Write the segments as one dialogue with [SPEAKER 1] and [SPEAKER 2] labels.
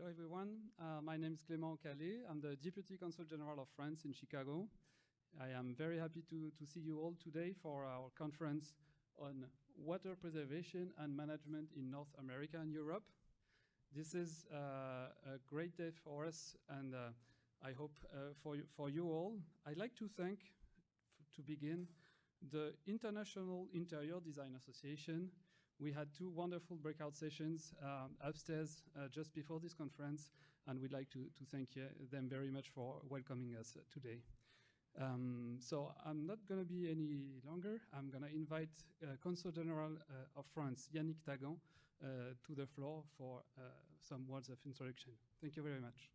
[SPEAKER 1] everyone. My name is Clément Calais. I'm the Deputy Consulate General of France in Chicago. I am very happy to see you all today for our conference on water preservation and management in North America and Europe. This is a great day for us, and I hope for you all. I'd like to thank, to begin, the International Interior Design Association. We had two wonderful breakout sessions upstairs just before this conference, and we'd like to thank them very much for welcoming us today. So I'm not going to be any longer. I'm going to invite Consul General of France, Yannick Tagan, to the floor for some words of introduction. Thank you very much.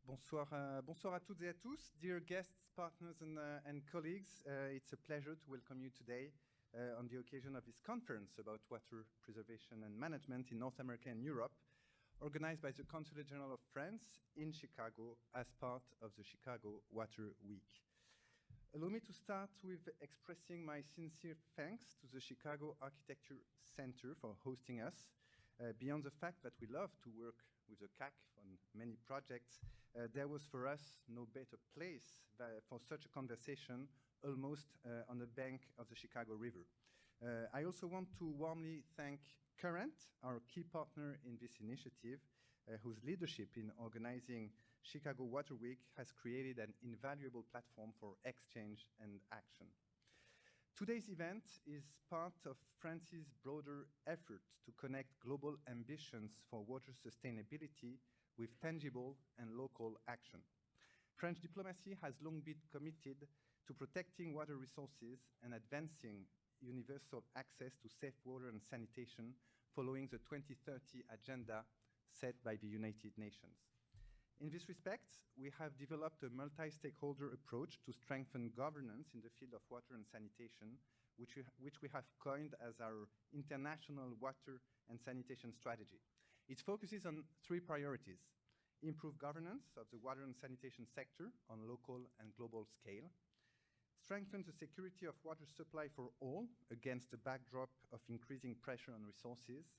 [SPEAKER 2] Bonsoir, bonsoir à toutes et à tous, dear guests, partners, and colleagues. It's a pleasure to welcome you today on the occasion of this conference about water preservation and management in North America and Europe, organized by the Consulate General of France in Chicago as part of the Chicago Water Week. Allow me to start with expressing my sincere thanks to the Chicago Architecture Center for hosting us. Beyond the fact that we love to work with the CAC on many projects, there was for us no better place for such a conversation almost on the bank of the Chicago River. I also want to warmly thank Current, our key partner in this initiative, whose leadership in organizing Chicago Water Week has created an invaluable platform for exchange and action. Today's event is part of France's broader effort to connect global ambitions for water sustainability with tangible and local action. French diplomacy has long been committed to protecting water resources and advancing universal access to safe water and sanitation following the 2030 agenda set by the United Nations. In this respect, we have developed a multi-stakeholder approach to strengthen governance in the field of water and sanitation, which we have coined as our International Water and Sanitation Strategy. It focuses on three priorities: improve governance of the water and sanitation sector on local and global scale, strengthen the security of water supply for all against the backdrop of increasing pressure on resources,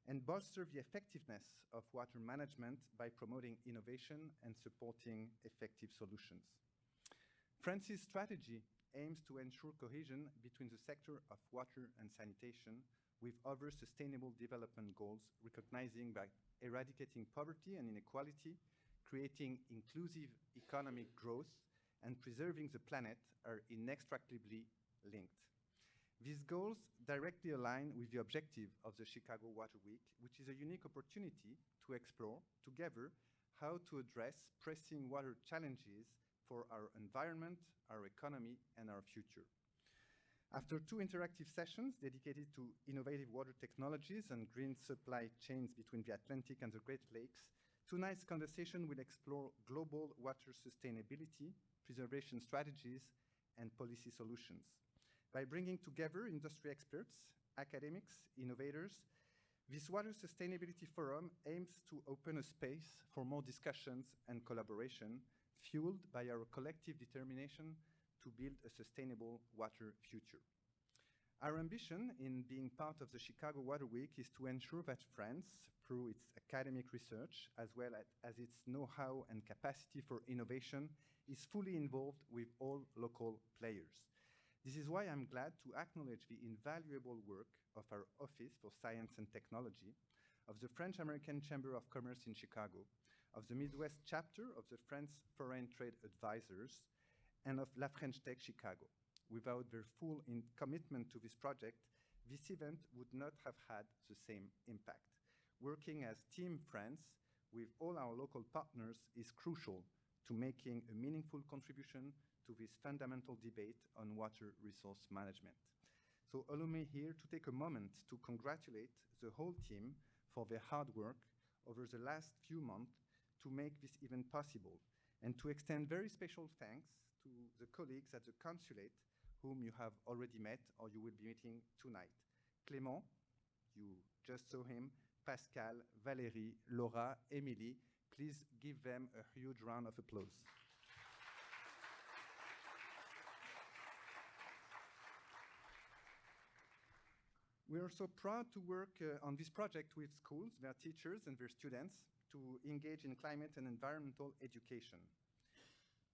[SPEAKER 2] and bolster the effectiveness of water management by promoting innovation and supporting effective solutions. France's strategy aims to ensure cohesion between the sector of water and sanitation with other sustainable development goals, recognizing that eradicating poverty and inequality, creating inclusive economic growth, and preserving the planet are inextricably linked. These goals directly align with the objective of the Chicago Water Week, which is a unique opportunity to explore together how to address pressing water challenges for our environment, our economy, and our future. After two interactive sessions dedicated to innovative water technologies and green supply chains between the Atlantic and the Great Lakes, tonight's conversation will explore global water sustainability, preservation strategies, and policy solutions. By bringing together industry experts, academics, innovators, this Water Sustainability Forum aims to open a space for more discussions and collaboration, fueled by our collective determination to build a sustainable water future. Our ambition in being part of the Chicago Water Week is to ensure that France, through its academic research, as well as its know-how and capacity for innovation, is fully involved with all local players. This is why I'm glad to acknowledge the invaluable work of our Office for Science and Technology, of the French-American Chamber of Commerce in Chicago, of the Midwest chapter of the French Foreign Trade Advisors, and of La French Tech Chicago. Without their full commitment to this project, this event would not have had the same impact. Working as Team France with all our local partners is crucial to making a meaningful contribution to this fundamental debate on water resource management. So allow me here to take a moment to congratulate the whole team for their hard work over the last few months to make this event possible, and to extend very special thanks to the colleagues at the Consulate whom you have already met or you will be meeting tonight. Clément, you just saw him, Pascal, Valérie, Laura, Emily, please give them a huge round of applause. We are so proud to work on this project with schools, their teachers and their students to engage in climate and environmental education.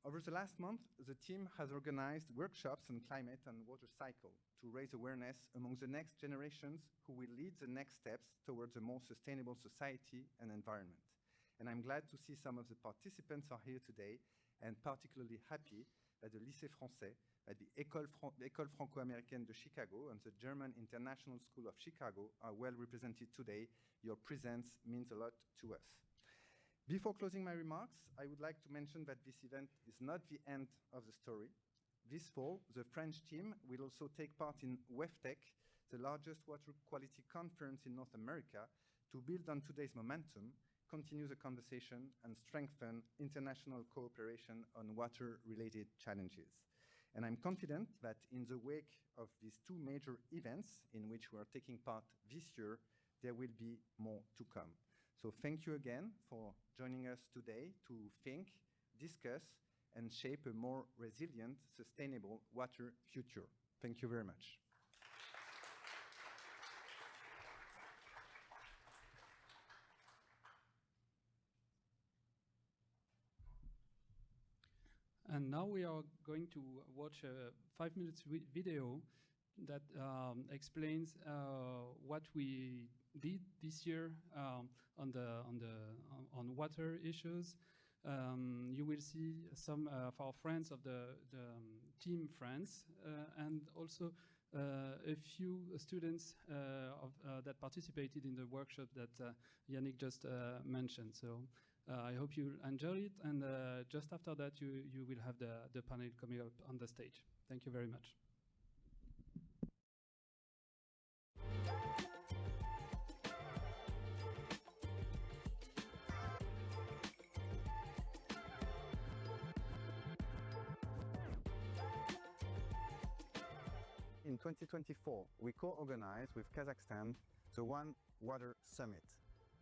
[SPEAKER 2] Over the last month, the team has organized workshops on climate and water cycle to raise awareness among the next generations who will lead the next steps towards a more sustainable society and environment. And I'm glad to see some of the participants are here today, and particularly happy that the Lycée Français, at the École Franco-Américaine de Chicago and the German International School of Chicago are well represented today. Your presence means a lot to us. Before closing my remarks, I would like to mention that this event is not the end of the story. This fall, the French team will also take part in WEFTEC, the largest water quality conference in North America, to build on today's momentum, continue the conversation, and strengthen international cooperation on water-related challenges. And I'm confident that in the wake of these two major events in which we are taking part this year, there will be more to come. So thank you again for joining us today to think, discuss, and shape a more resilient, sustainable water future. Thank you very much.
[SPEAKER 1] And now we are going to watch a 5-minute video that explains what we did this year on water issues. You will see some of our friends of the team France and also a few students that participated in the workshop that Yannick just mentioned. So I hope you enjoy it, and just after that you will have the panel coming up on the stage. Thank you very much.
[SPEAKER 2] In 2024, we co-organized with Kazakhstan the One Water Summit.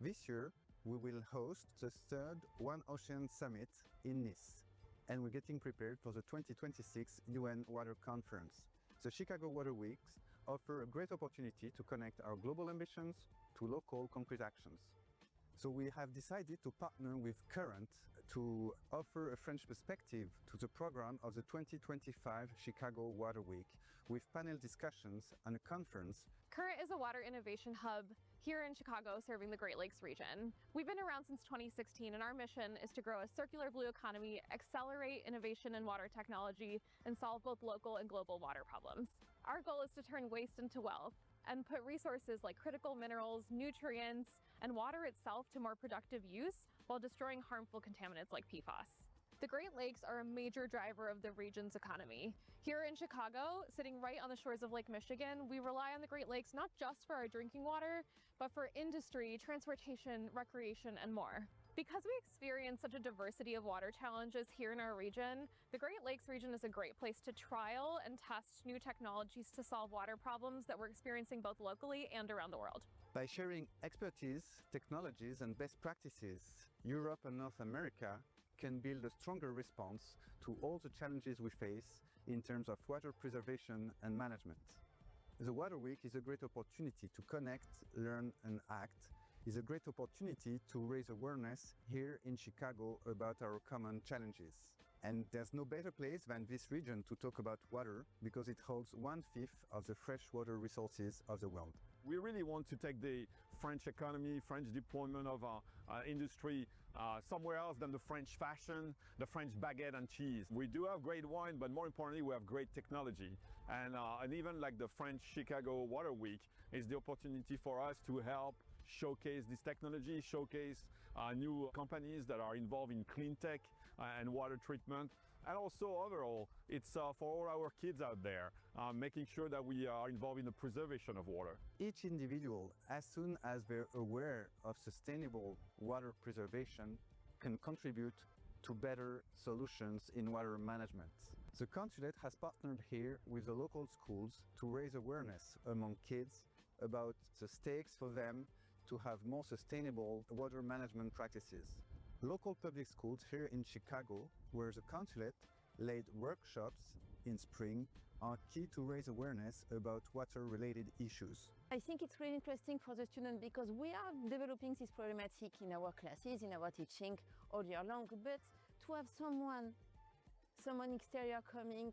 [SPEAKER 2] This year, we will host the third One Ocean Summit in Nice, and we're getting prepared for the 2026 UN Water Conference. The Chicago Water Weeks offer a great opportunity to connect our global ambitions to local concrete actions. So we have decided to partner with Current to offer a French perspective to the program of the 2025 Chicago Water Week, with panel discussions and a conference.
[SPEAKER 3] Current is a water innovation hub here in Chicago serving the Great Lakes region. We've been around since 2016, and our mission is to grow a circular blue economy, accelerate innovation in water technology, and solve both local and global water problems. Our goal is to turn waste into wealth and put resources like critical minerals, nutrients, and water itself to more productive use while destroying harmful contaminants like PFAS. The Great Lakes are a major driver of the region's economy. Here in Chicago, sitting right on the shores of Lake Michigan, we rely on the Great Lakes not just for our drinking water, but for industry, transportation, recreation, and more. Because we experience such a diversity of water challenges here in our region, the Great Lakes region is a great place to trial and test new technologies to solve water problems that we're experiencing both locally and around the world.
[SPEAKER 2] By sharing expertise, technologies, and best practices, Europe and North America can build a stronger response to all the challenges we face in terms of water preservation and management. The Water Week is a great opportunity to connect, learn, and act. It's a great opportunity to raise awareness here in Chicago about our common challenges. And there's no better place than this region to talk about water, because it holds 1/5 of the freshwater resources of the world.
[SPEAKER 4] We really want to take the French economy, French deployment of our industry somewhere else than the French fashion, the French baguette and cheese. We do have great wine, but more importantly, we have great technology. And even like the French Chicago Water Week is the opportunity for us to help showcase this technology, showcase new companies that are involved in clean tech and water treatment. And also overall, it's for all our kids out there, making sure that we are involved in the preservation of water.
[SPEAKER 2] Each individual, as soon as they're aware of sustainable water preservation, can contribute to better solutions in water management. The Consulate has partnered here with the local schools to raise awareness among kids about the stakes for them to have more sustainable water management practices. Local public schools here in Chicago, where the Consulate led workshops in spring are key to raise awareness about water-related issues.
[SPEAKER 5] I think it's really interesting for the students because we are developing this problematic in our classes, in our teaching all year long, but to have someone exterior coming,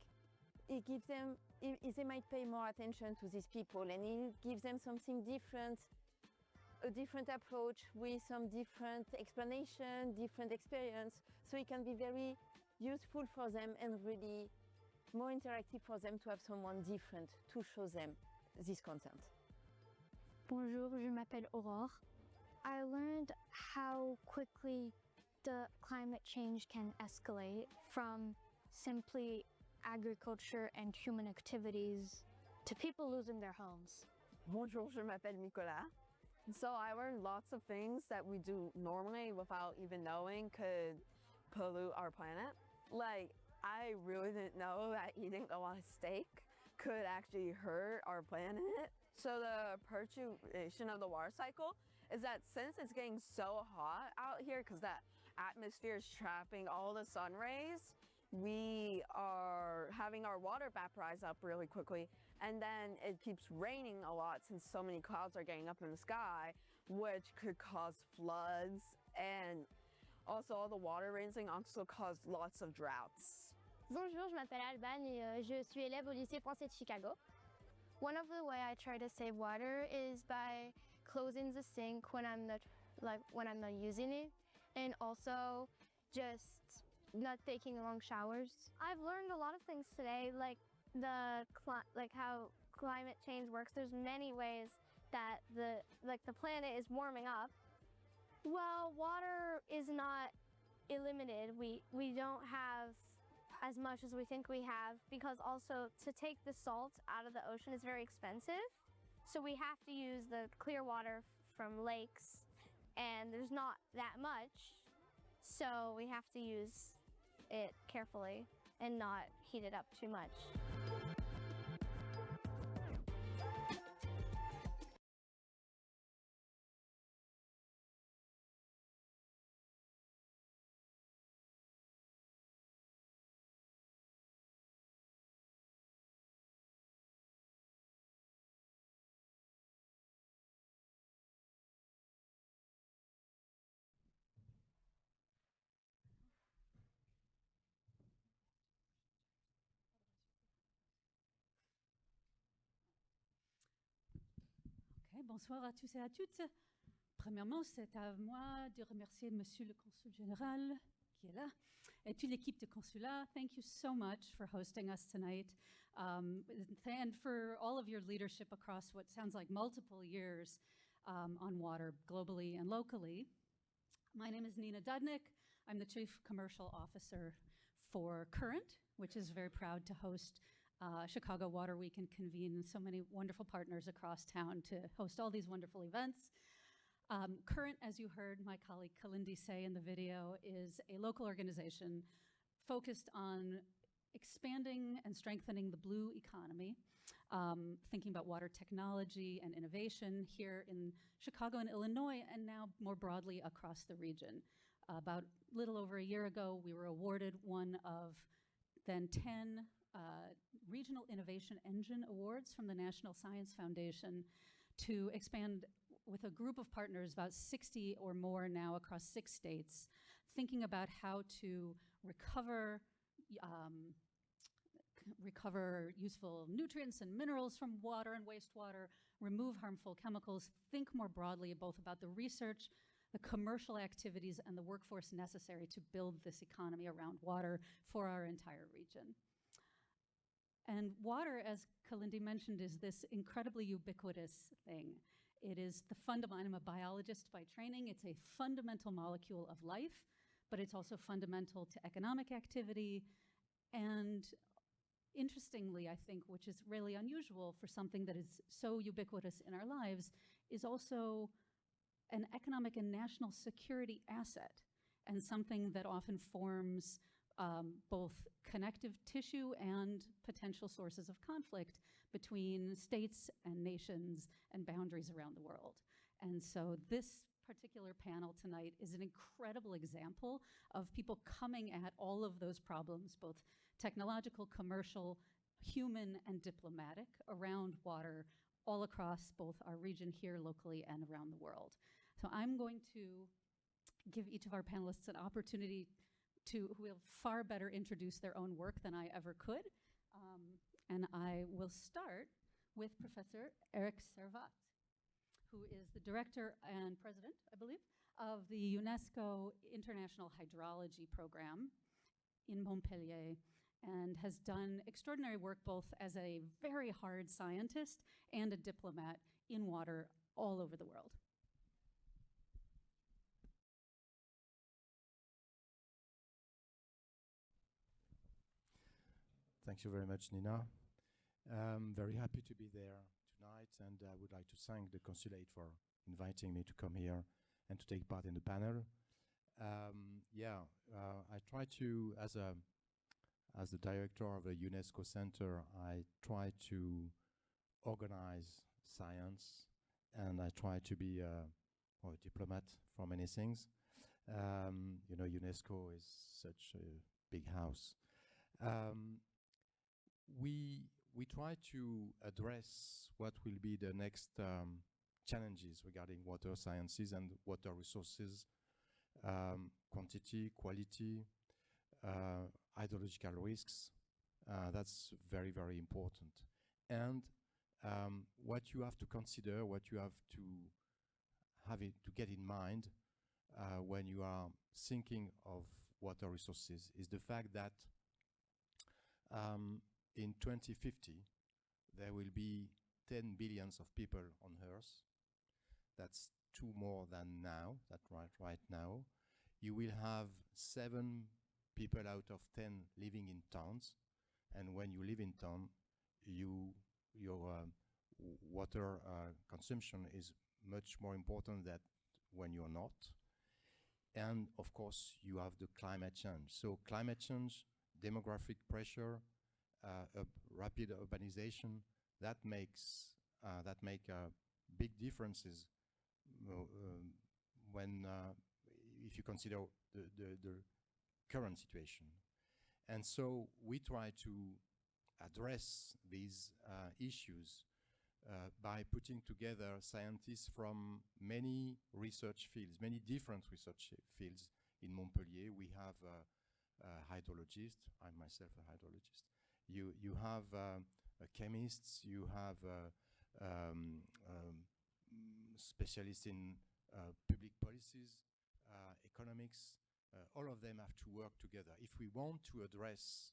[SPEAKER 5] it gives them, they might pay more attention to these people, and it gives them something different, a different approach with some different explanation, different experience, so it can be very useful for them and really more interactive for them to have someone different to show them this content.
[SPEAKER 6] Bonjour, je m'appelle Aurore. I learned how quickly the climate change can escalate from simply agriculture and human activities to people losing their homes.
[SPEAKER 7] Bonjour, je m'appelle Nicolas. So I learned lots of things that we do normally without even knowing could pollute our planet. Like, I really didn't know that eating a lot of steak could actually hurt our planet. So the perturbation of the water cycle is that since it's getting so hot out here because that atmosphere is trapping all the sun rays, we are having our water vaporize up really quickly, and then it keeps raining a lot since so many clouds are getting up in the sky, which could cause floods, and also all the water raising also cause lots of droughts.
[SPEAKER 6] Bonjour, je m'appelle Alban et je suis élève au lycée français de Chicago. One of the ways I try to save water is by closing the sink when I'm not using it, and also just not taking long showers. I've learned a lot of things today, like how climate change works. There's many ways that the planet is warming up. Well, water is not eliminated. We don't have as much as we think we have, because also to take the salt out of the ocean is very expensive. So we have to use the clear water from lakes, and there's not that much. So we have to use it carefully and not heat it up too much.
[SPEAKER 8] Okay, bonsoir à tous et à toutes. Premièrement, c'est à moi de remercier Monsieur le Consul Général qui est là et toute l'équipe de consulat. Thank you so much for hosting us tonight, and for all of your leadership across what sounds like multiple years on water globally and locally. My name is Nina Nudnik. I'm the Chief Commercial Officer for Current, which is very proud to host Chicago Water Week and convene so many wonderful partners across town to host all these wonderful events. Current, as you heard my colleague Kalindi say in the video, is a local organization focused on expanding and strengthening the blue economy, thinking about water technology and innovation here in Chicago and Illinois, and now more broadly across the region. About a little over a year ago, we were awarded one of then 10 Regional Innovation Engine Awards from the National Science Foundation to expand with a group of partners, about 60 or more now across 6 states, thinking about how to recover useful nutrients and minerals from water and wastewater, remove harmful chemicals, think more broadly both about the research, the commercial activities, and the workforce necessary to build this economy around water for our entire region. And water, as Kalindi mentioned, is this incredibly ubiquitous thing. It is the fundamental, I'm a biologist by training, it's a fundamental molecule of life, but it's also fundamental to economic activity. And interestingly, I think, which is really unusual for something that is so ubiquitous in our lives, is also an economic and national security asset, and something that often forms both connective tissue and potential sources of conflict between states and nations and boundaries around the world. And so this particular panel tonight is an incredible example of people coming at all of those problems, both technological, commercial, human, and diplomatic, around water all across both our region here locally and around the world. So I'm going to give each of our panelists an opportunity who will far better introduce their own work than I ever could. And I will start with Professor Eric Servat, who is the director and president, I believe, of the UNESCO International Hydrology Program in Montpellier, and has done extraordinary work both as a very hard scientist and a diplomat in water all over the world.
[SPEAKER 9] Thank you very much, Nina. I'm very happy to be there tonight, and I would like to thank the Consulate for inviting me to come here and to take part in the panel. I try to, as the director of a UNESCO center, I try to organize science, and I try to be a diplomat for many things. You know, UNESCO is such a big house. We try to address what will be the next challenges regarding water sciences and water resources, quantity, quality, hydrological risks. That's very, very important. And what you have to consider, what you have to get in mind when you are thinking of water resources is the fact that in 2050, there will be 10 billions of people on Earth. That's 2 more than now, right now. You will have 7 people out of 10 living in towns. And when you live in town, your water consumption is much more important than when you're not. And of course, you have the climate change. So climate change, demographic pressure, rapid urbanization, that make big differences when if you consider the current situation. And so we try to address these issues by putting together scientists from many research fields, many different research fields. In Montpellier, we have a hydrologist. I'm myself a hydrologist. You have chemists, you have specialists in public policies, economics. All of them have to work together. If we want to address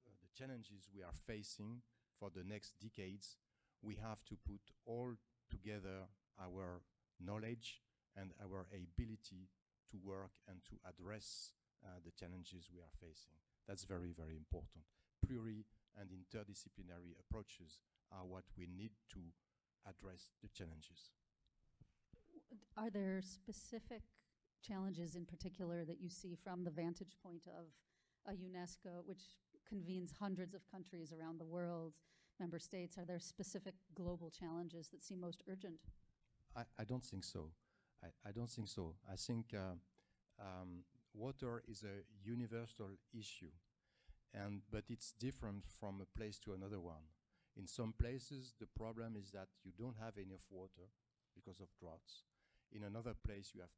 [SPEAKER 9] the challenges we are facing for the next decades, we have to put all together our knowledge and our ability to work and to address the challenges we are facing. That's very, very important. Pluri and interdisciplinary approaches are what we need to address the challenges.
[SPEAKER 8] Are there specific challenges in particular that you see from the vantage point of a UNESCO, which convenes hundreds of countries around the world, member states? Are there specific global challenges that seem most urgent?
[SPEAKER 9] I don't think so. I don't think so. I think water is a universal issue, but it's different from a place to another one. In some places, the problem is that you don't have enough water because of droughts. In another place, you have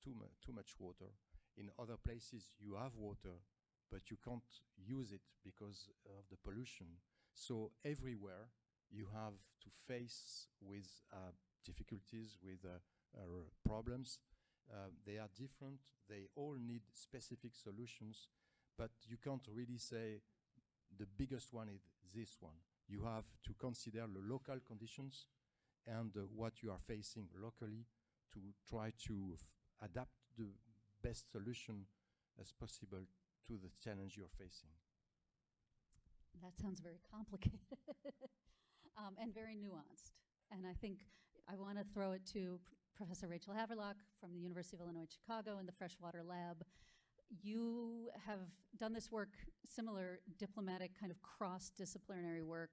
[SPEAKER 9] too much water. In other places, you have water, but you can't use it because of the pollution. So everywhere, you have to face with difficulties, with problems. They are different. They all need specific solutions, but you can't really say the biggest one is this one. You have to consider the local conditions and what you are facing locally to try to adapt the best solution as possible to the challenge you're facing.
[SPEAKER 8] That sounds very complicated and very nuanced. And I think I want to throw it to Professor Rachel Havelock from the University of Illinois Chicago in the Freshwater Lab. You have done this work, similar diplomatic kind of cross-disciplinary work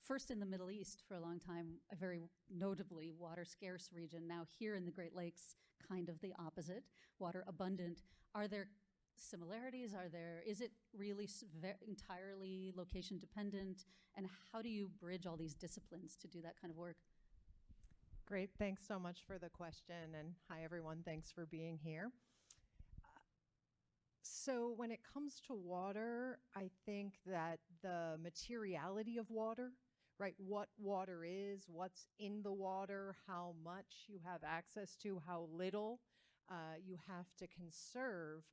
[SPEAKER 8] first in the Middle East for a long time, a very notably water scarce region. Now here in the Great Lakes, kind of the opposite, water abundant. Are there similarities? Is it really entirely location dependent? And how do you bridge all these disciplines to do that kind of work?
[SPEAKER 10] Great, thanks so much for the question, and hi everyone, thanks for being here. So when it comes to water, I think that the materiality of water, right, what water is, what's in the water, how much you have access to, how little you have to conserve,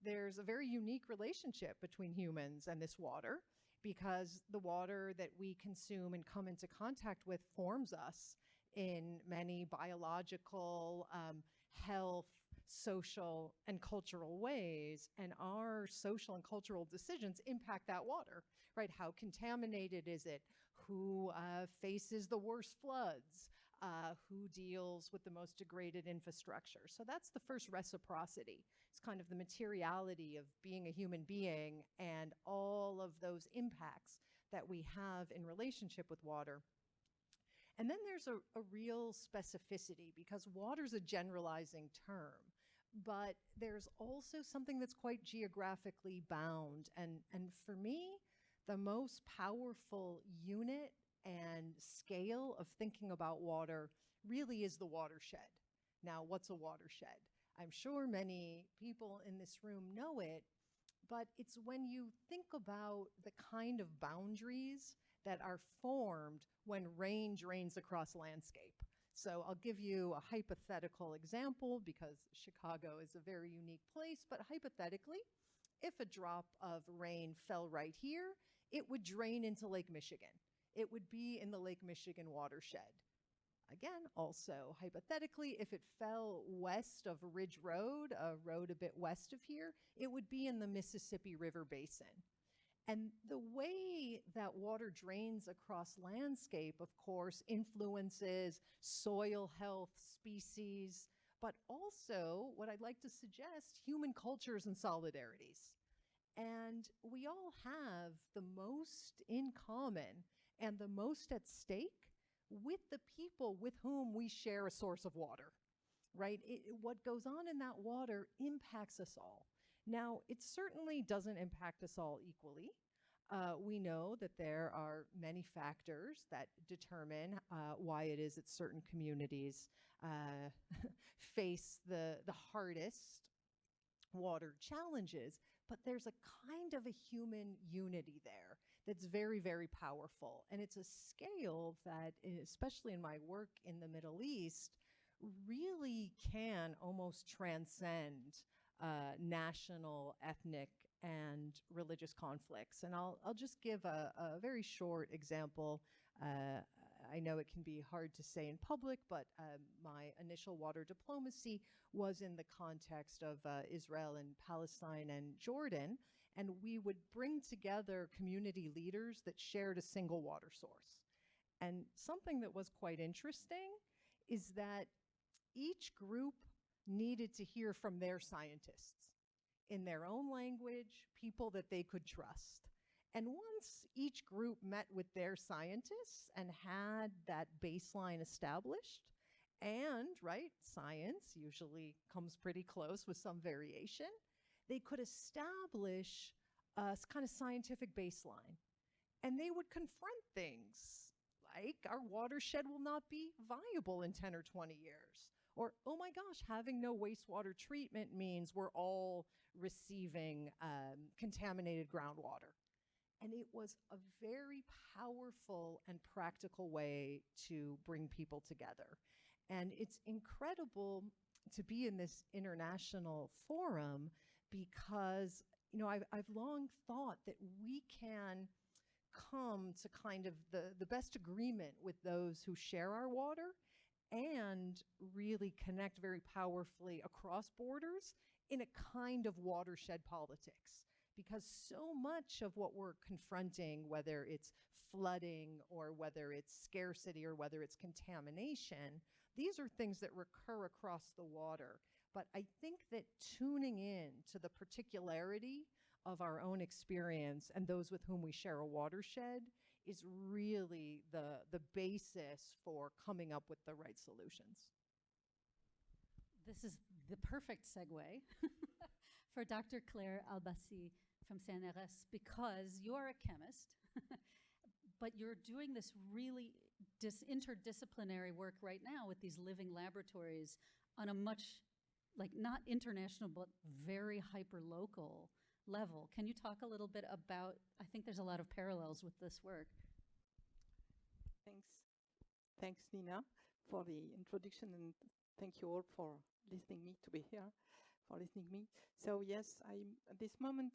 [SPEAKER 10] there's a very unique relationship between humans and this water, because the water that we consume and come into contact with forms us in many biological, health, social, and cultural ways. And our social and cultural decisions impact that water, right? How contaminated is it? Who faces the worst floods? Who deals with the most degraded infrastructure? So that's the first reciprocity. It's kind of the materiality of being a human being and all of those impacts that we have in relationship with water. And then there's a real specificity, because water's a generalizing term, but there's also something that's quite geographically bound. And for me, the most powerful unit and scale of thinking about water really is the watershed. Now, what's a watershed? I'm sure many people in this room know it, but it's when you think about the kind of boundaries that are formed when rain drains across landscape. So I'll give you a hypothetical example, because Chicago is a very unique place, but hypothetically, if a drop of rain fell right here, it would drain into Lake Michigan. It would be in the Lake Michigan watershed. Again, also hypothetically, if it fell west of Ridge Road, a road a bit west of here, it would be in the Mississippi River Basin. And the way that water drains across landscape, of course, influences soil health, species, but also, what I'd like to suggest, human cultures and solidarities. And we all have the most in common and the most at stake with the people with whom we share a source of water, right? What goes on in that water impacts us all. Now, it certainly doesn't impact us all equally. We know that there are many factors that determine why it is that certain communities face the hardest water challenges, but there's a kind of a human unity there that's very, very powerful. And it's a scale that, especially in my work in the Middle East, really can almost transcend national, ethnic, and religious conflicts. And I'll just give a very short example. I know it can be hard to say in public, but my initial water diplomacy was in the context of Israel and Palestine and Jordan, and we would bring together community leaders that shared a single water source. And something that was quite interesting is that each group needed to hear from their scientists in their own language, people that they could trust. And once each group met with their scientists and had that baseline established, and, right, science usually comes pretty close with some variation, they could establish a kind of scientific baseline. And they would confront things like, our watershed will not be viable in 10 or 20 years. Or, oh my gosh, having no wastewater treatment means we're all receiving contaminated groundwater. And it was a very powerful and practical way to bring people together. And it's incredible to be in this international forum because, you know, I've long thought that we can come to kind of the best agreement with those who share our water and really connect very powerfully across borders in a kind of watershed politics. Because so much of what we're confronting, whether it's flooding or whether it's scarcity or whether it's contamination, these are things that recur across the water. But I think that tuning in to the particularity of our own experience and those with whom we share a watershed is really the basis for coming up with the right solutions.
[SPEAKER 8] This is the perfect segue for Dr. Claire Albasi from CNRS, because you're a chemist, but you're doing this really interdisciplinary work right now with these living laboratories on a much, like, not international, but very hyper-local level. Can you talk a little bit about, I think there's a lot of parallels with this work.
[SPEAKER 11] Thanks. Thanks, Nina, for the introduction, and thank you all for listening me to be here, for listening me. So yes, I'm at this moment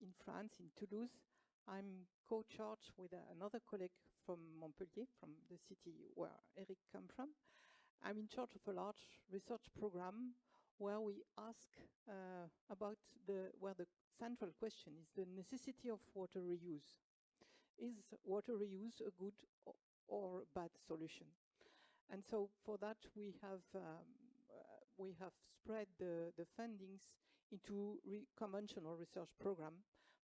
[SPEAKER 11] in France, in Toulouse. I'm co-charged with another colleague from Montpellier, from the city where Eric come from. I'm in charge of a large research program where we ask about where the central question is the necessity of water reuse. Is water reuse a good or bad solution? And so for that we have spread the fundings into conventional research program,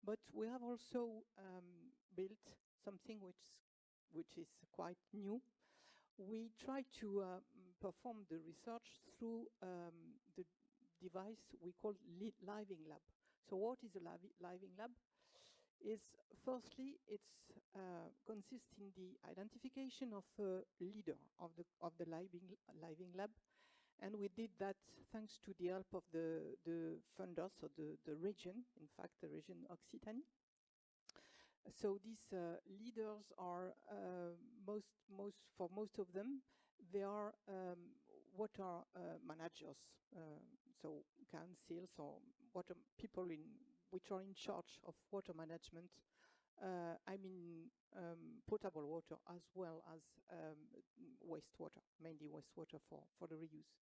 [SPEAKER 11] but we have also built something which is quite new. We try to perform the research through the device we call Living Lab. So what is a Living Lab? Is firstly, it's consists in the identification of a leader of the Living Lab, and we did that thanks to the help of the funders, so the region, in fact, the region Occitanie. So these leaders are for most of them, they are water managers, so councils or water people which are in charge of water management. I mean potable water as well as wastewater, mainly wastewater for the reuse.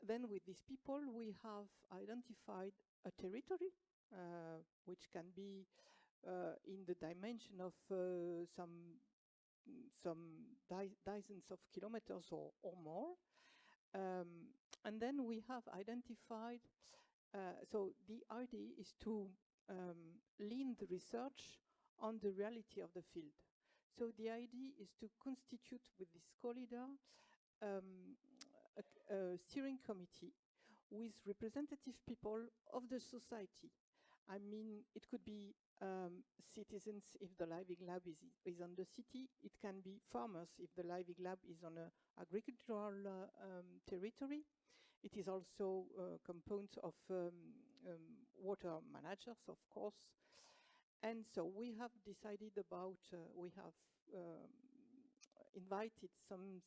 [SPEAKER 11] Then with these people, we have identified a territory which can be in the dimension of some dozens of kilometers or more. And then we have identified, so the idea is to lean the research on the reality of the field. So the idea is to constitute with this co-leader a steering committee with representative people of the society. I mean, it could be citizens if the Living Lab is on the city. It can be farmers if the Living Lab is on an agricultural territory. It is also components of water managers, of course. And so we have decided about, we have invited some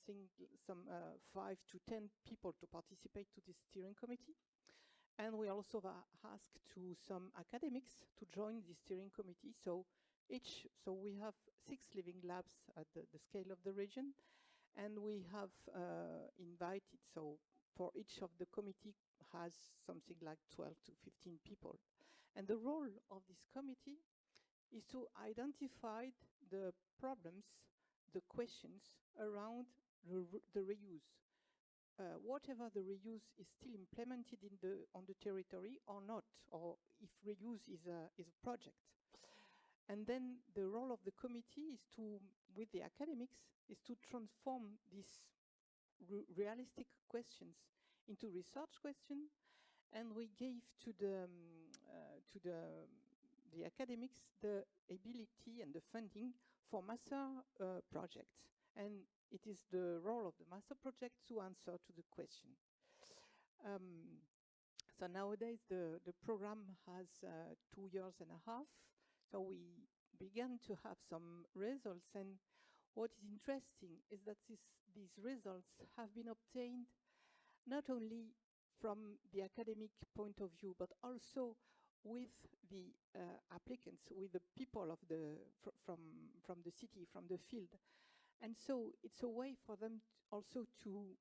[SPEAKER 11] 5 to 10 people to participate to this steering committee. And we also asked to some academics to join the steering committee. So we have 6 living labs at the scale of the region. And we have invited, so for each of the committee has something like 12 to 15 people. And the role of this committee is to identify the problems, the questions around the reuse. Whatever the reuse is still implemented on the territory or not, or if reuse is a project. And then the role of the committee is to, with the academics, is to transform these realistic questions into research questions, and we gave to the academics the ability and the funding for master projects. And it is the role of the master project to answer to the question. So nowadays the program has 2 years and a half. So we began to have some results, and what is interesting is that these results have been obtained not only from the academic point of view, but also with the applicants, with the people of from the city, from the field. And so it's a way for them also to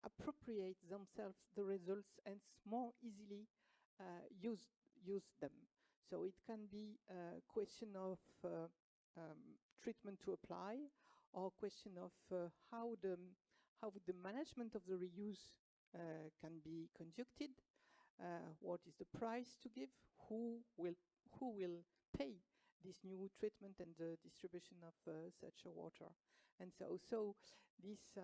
[SPEAKER 11] appropriate themselves the results and more easily use them. So it can be a question of treatment to apply, or question of how the management of the reuse can be conducted. What is the price to give? Who will pay this new treatment and the distribution of such a water. And so this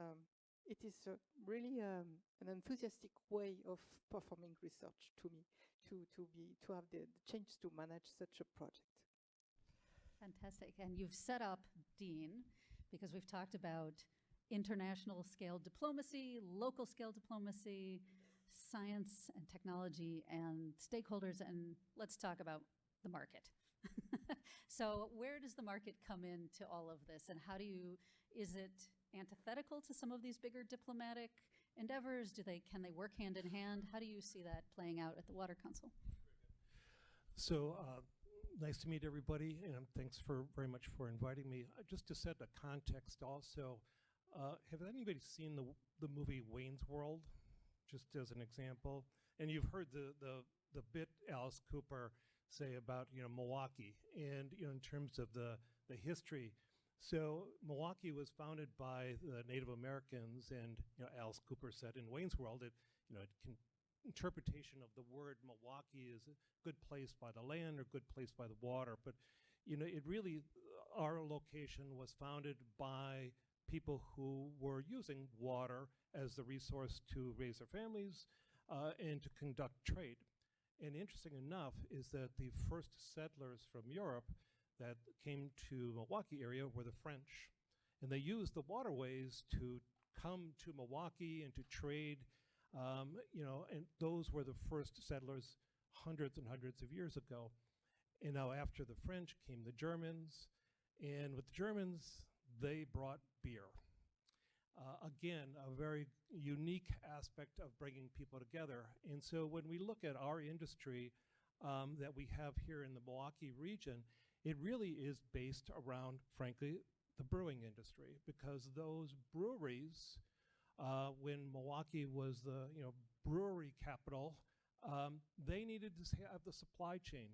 [SPEAKER 11] it is really an enthusiastic way of performing research to me, to have the chance to manage such a project.
[SPEAKER 8] Fantastic. And you've set up, Dean, because we've talked about international scale diplomacy, local scale diplomacy, science and technology and stakeholders, and let's talk about the market. So where does the market come into all of this, and is it antithetical to some of these bigger diplomatic endeavors? Can they work hand in hand? How do you see that playing out at the Water Council?
[SPEAKER 12] So nice to meet everybody, and thanks very much for inviting me. Just to set the context also, have anybody seen the movie Wayne's World, just as an example? And you've heard the bit Alice Cooper say about Milwaukee, and in terms of the history. So Milwaukee was founded by the Native Americans, and Alice Cooper said in Wayne's World, interpretation of the word Milwaukee is a good place by the land or good place by the water, but it really, our location was founded by people who were using water as the resource to raise their families and to conduct trade. And interesting enough is that the first settlers from Europe that came to Milwaukee area were the French. And they used the waterways to come to Milwaukee and to trade, and those were the first settlers hundreds and hundreds of years ago. And now after the French came the Germans, and with the Germans, they brought beer. Again, a very unique aspect of bringing people together. And so when we look at our industry that we have here in the Milwaukee region, it really is based around, frankly, the brewing industry, because those breweries, when Milwaukee was the brewery capital, they needed to have the supply chain.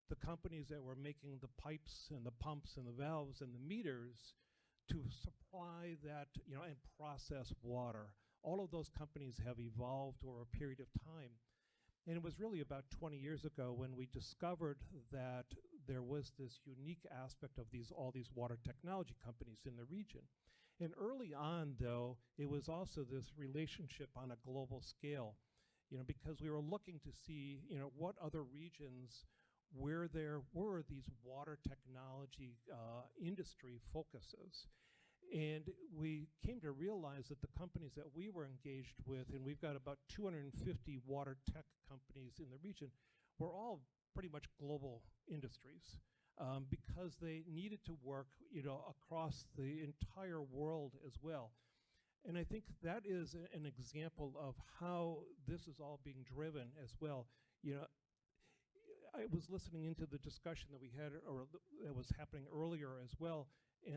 [SPEAKER 12] The companies that were making the pipes and the pumps and the valves and the meters to supply that, and process water. All of those companies have evolved over a period of time. And it was really about 20 years ago when we discovered that there was this unique aspect of all these water technology companies in the region. And early on, though, it was also this relationship on a global scale, because we were looking to see, what other regions where there were these water technology industry focuses. And we came to realize that the companies that we were engaged with, and we've got about 250 water tech companies in the region, were all pretty much global industries because they needed to work across the entire world as well. And I think that is an example of how this is all being driven as well. I was listening into the discussion that we had, or that was happening earlier as well,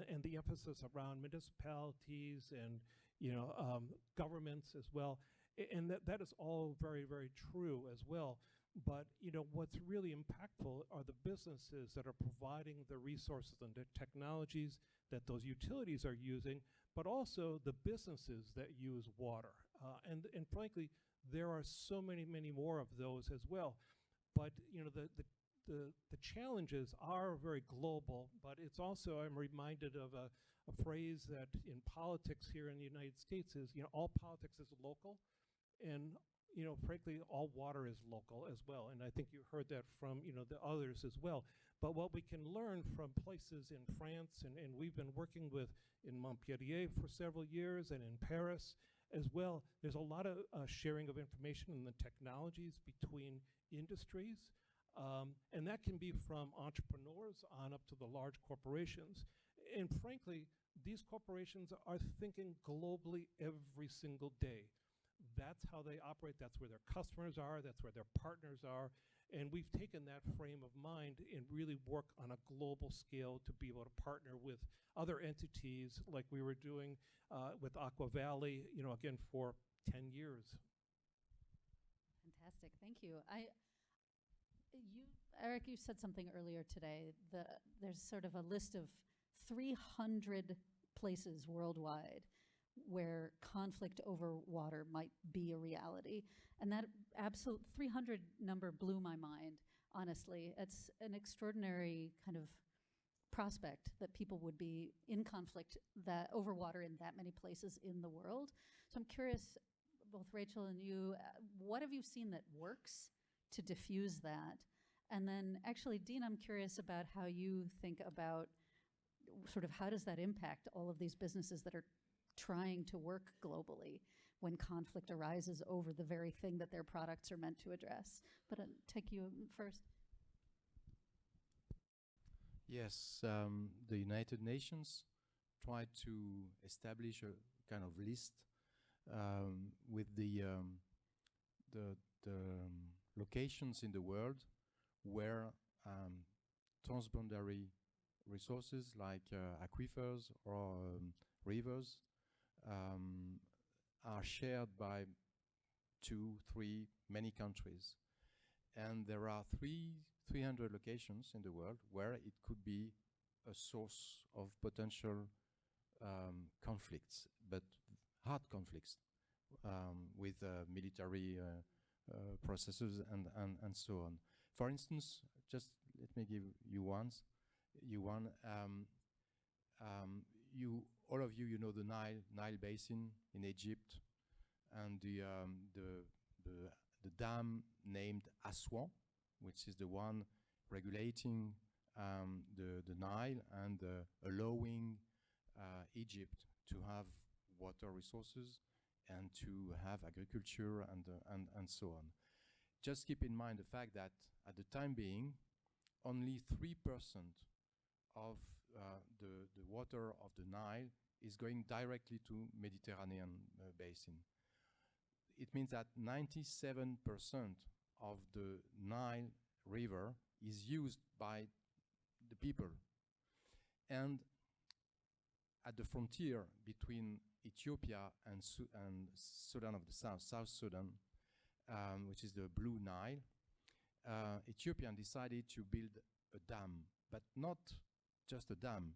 [SPEAKER 12] and the emphasis around municipalities and governments as well, and that is all very, very true as well. But what's really impactful are the businesses that are providing the resources and the technologies that those utilities are using, but also the businesses that use water. And frankly, there are so many more of those as well. But the challenges are very global, but it's also, I'm reminded of a phrase that in politics here in the United States is, all politics is local, and frankly, all water is local as well. And I think you heard that from the others as well. But what we can learn from places in France, and we've been working with in Montpellier for several years, and in Paris as well, there's a lot of sharing of information and the technologies between industries. And that can be from entrepreneurs on up to the large corporations. And frankly, these corporations are thinking globally every single day. That's how they operate. That's where their customers are. That's where their partners are. And we've taken that frame of mind and really work on a global scale to be able to partner with other entities like we were doing with Aqua Valley, again, for 10 years.
[SPEAKER 8] Fantastic. Thank you. Eric, you said something earlier today. There's sort of a list of 300 places worldwide where conflict over water might be a reality. And that absolute 300 number blew my mind, honestly. It's an extraordinary kind of prospect that people would be in conflict that over water in that many places in the world. So I'm curious, both Rachel and you, what have you seen that works to diffuse that? And then actually, Dean, I'm curious about how you think about sort of how does that impact all of these businesses that are trying to work globally when conflict arises over the very thing that their products are meant to address. But I'll take you first.
[SPEAKER 9] Yes, the United Nations tried to establish a kind of list with the locations in the world where transboundary resources like aquifers or rivers are shared by 2, 3, many countries. And there are 300 locations in the world where it could be a source of potential conflicts, but hard conflicts with military processes and so on. For instance, just let me give you one. All of you know the Nile Basin in Egypt, and the dam named Aswan, which is the one regulating the Nile and allowing Egypt to have water resources and to have agriculture and so on. Just keep in mind the fact that at the time being, only 3% of the water of the Nile is going directly to Mediterranean basin. It means that 97% of the Nile River is used by the people. And at the frontier between Ethiopia and Sudan of the South, South Sudan, which is the Blue Nile, Ethiopian decided to build a dam, but not just a dam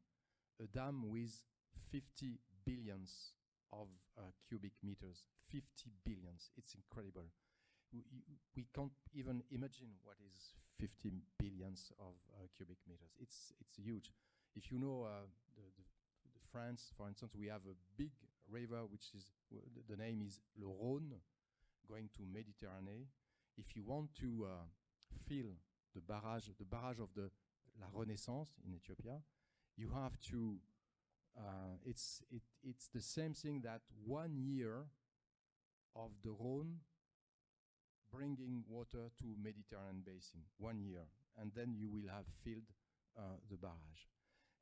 [SPEAKER 9] with 50 billions of cubic meters. 50 billions, it's incredible. We can't even imagine what is 50 billions of cubic meters. It's huge. If you know the France, for instance, we have a big river, which is, the name is Le Rhône, going to Mediterranean. If you want to fill the barrage of the La Renaissance in Ethiopia, you have to, it's the same thing that 1 year of the Rhône bringing water to Mediterranean basin, 1 year, and then you will have filled the barrage.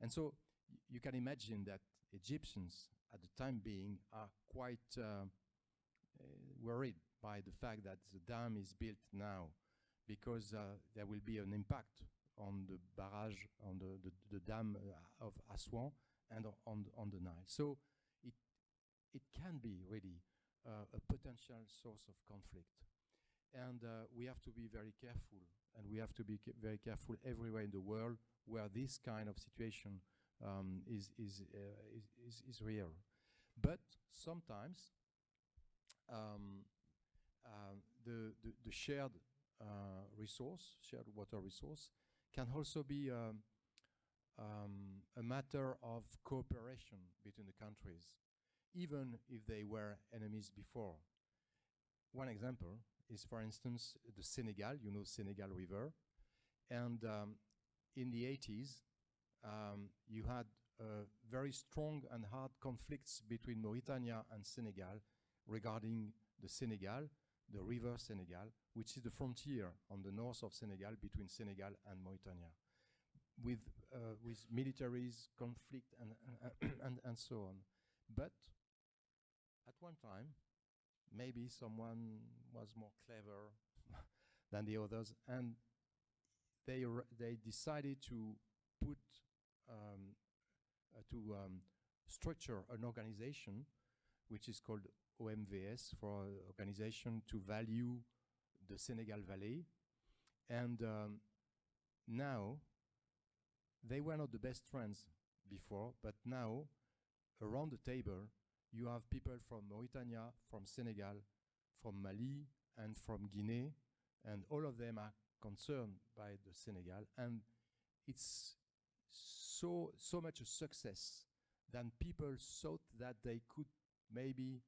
[SPEAKER 9] And so you can imagine that Egyptians at the time being are quite worried by the fact that the dam is built now, because there will be an impact on the barrage, on the dam of Aswan and on the Nile. So it can be really a potential source of conflict. And we have to be very careful, and we have to be very careful everywhere in the world where this kind of situation is real. But sometimes the shared shared water resource, can also be a matter of cooperation between the countries, even if they were enemies before. One example is, for instance, the Senegal, you know Senegal River. And in the 80s, you had very strong and hard conflicts between Mauritania and Senegal regarding the Senegal, the river Senegal, which is the frontier on the north of Senegal between Senegal and Mauritania, with militaries, conflict, and so on. But at one time, maybe someone was more clever than the others, and they decided to put structure an organization which is called OMVS, for Organization to Value the Senegal Valley. And now, they were not the best friends before, but now, around the table, you have people from Mauritania, from Senegal, from Mali, and from Guinea, and all of them are concerned by the Senegal. And it's so much a success than people thought that they could maybe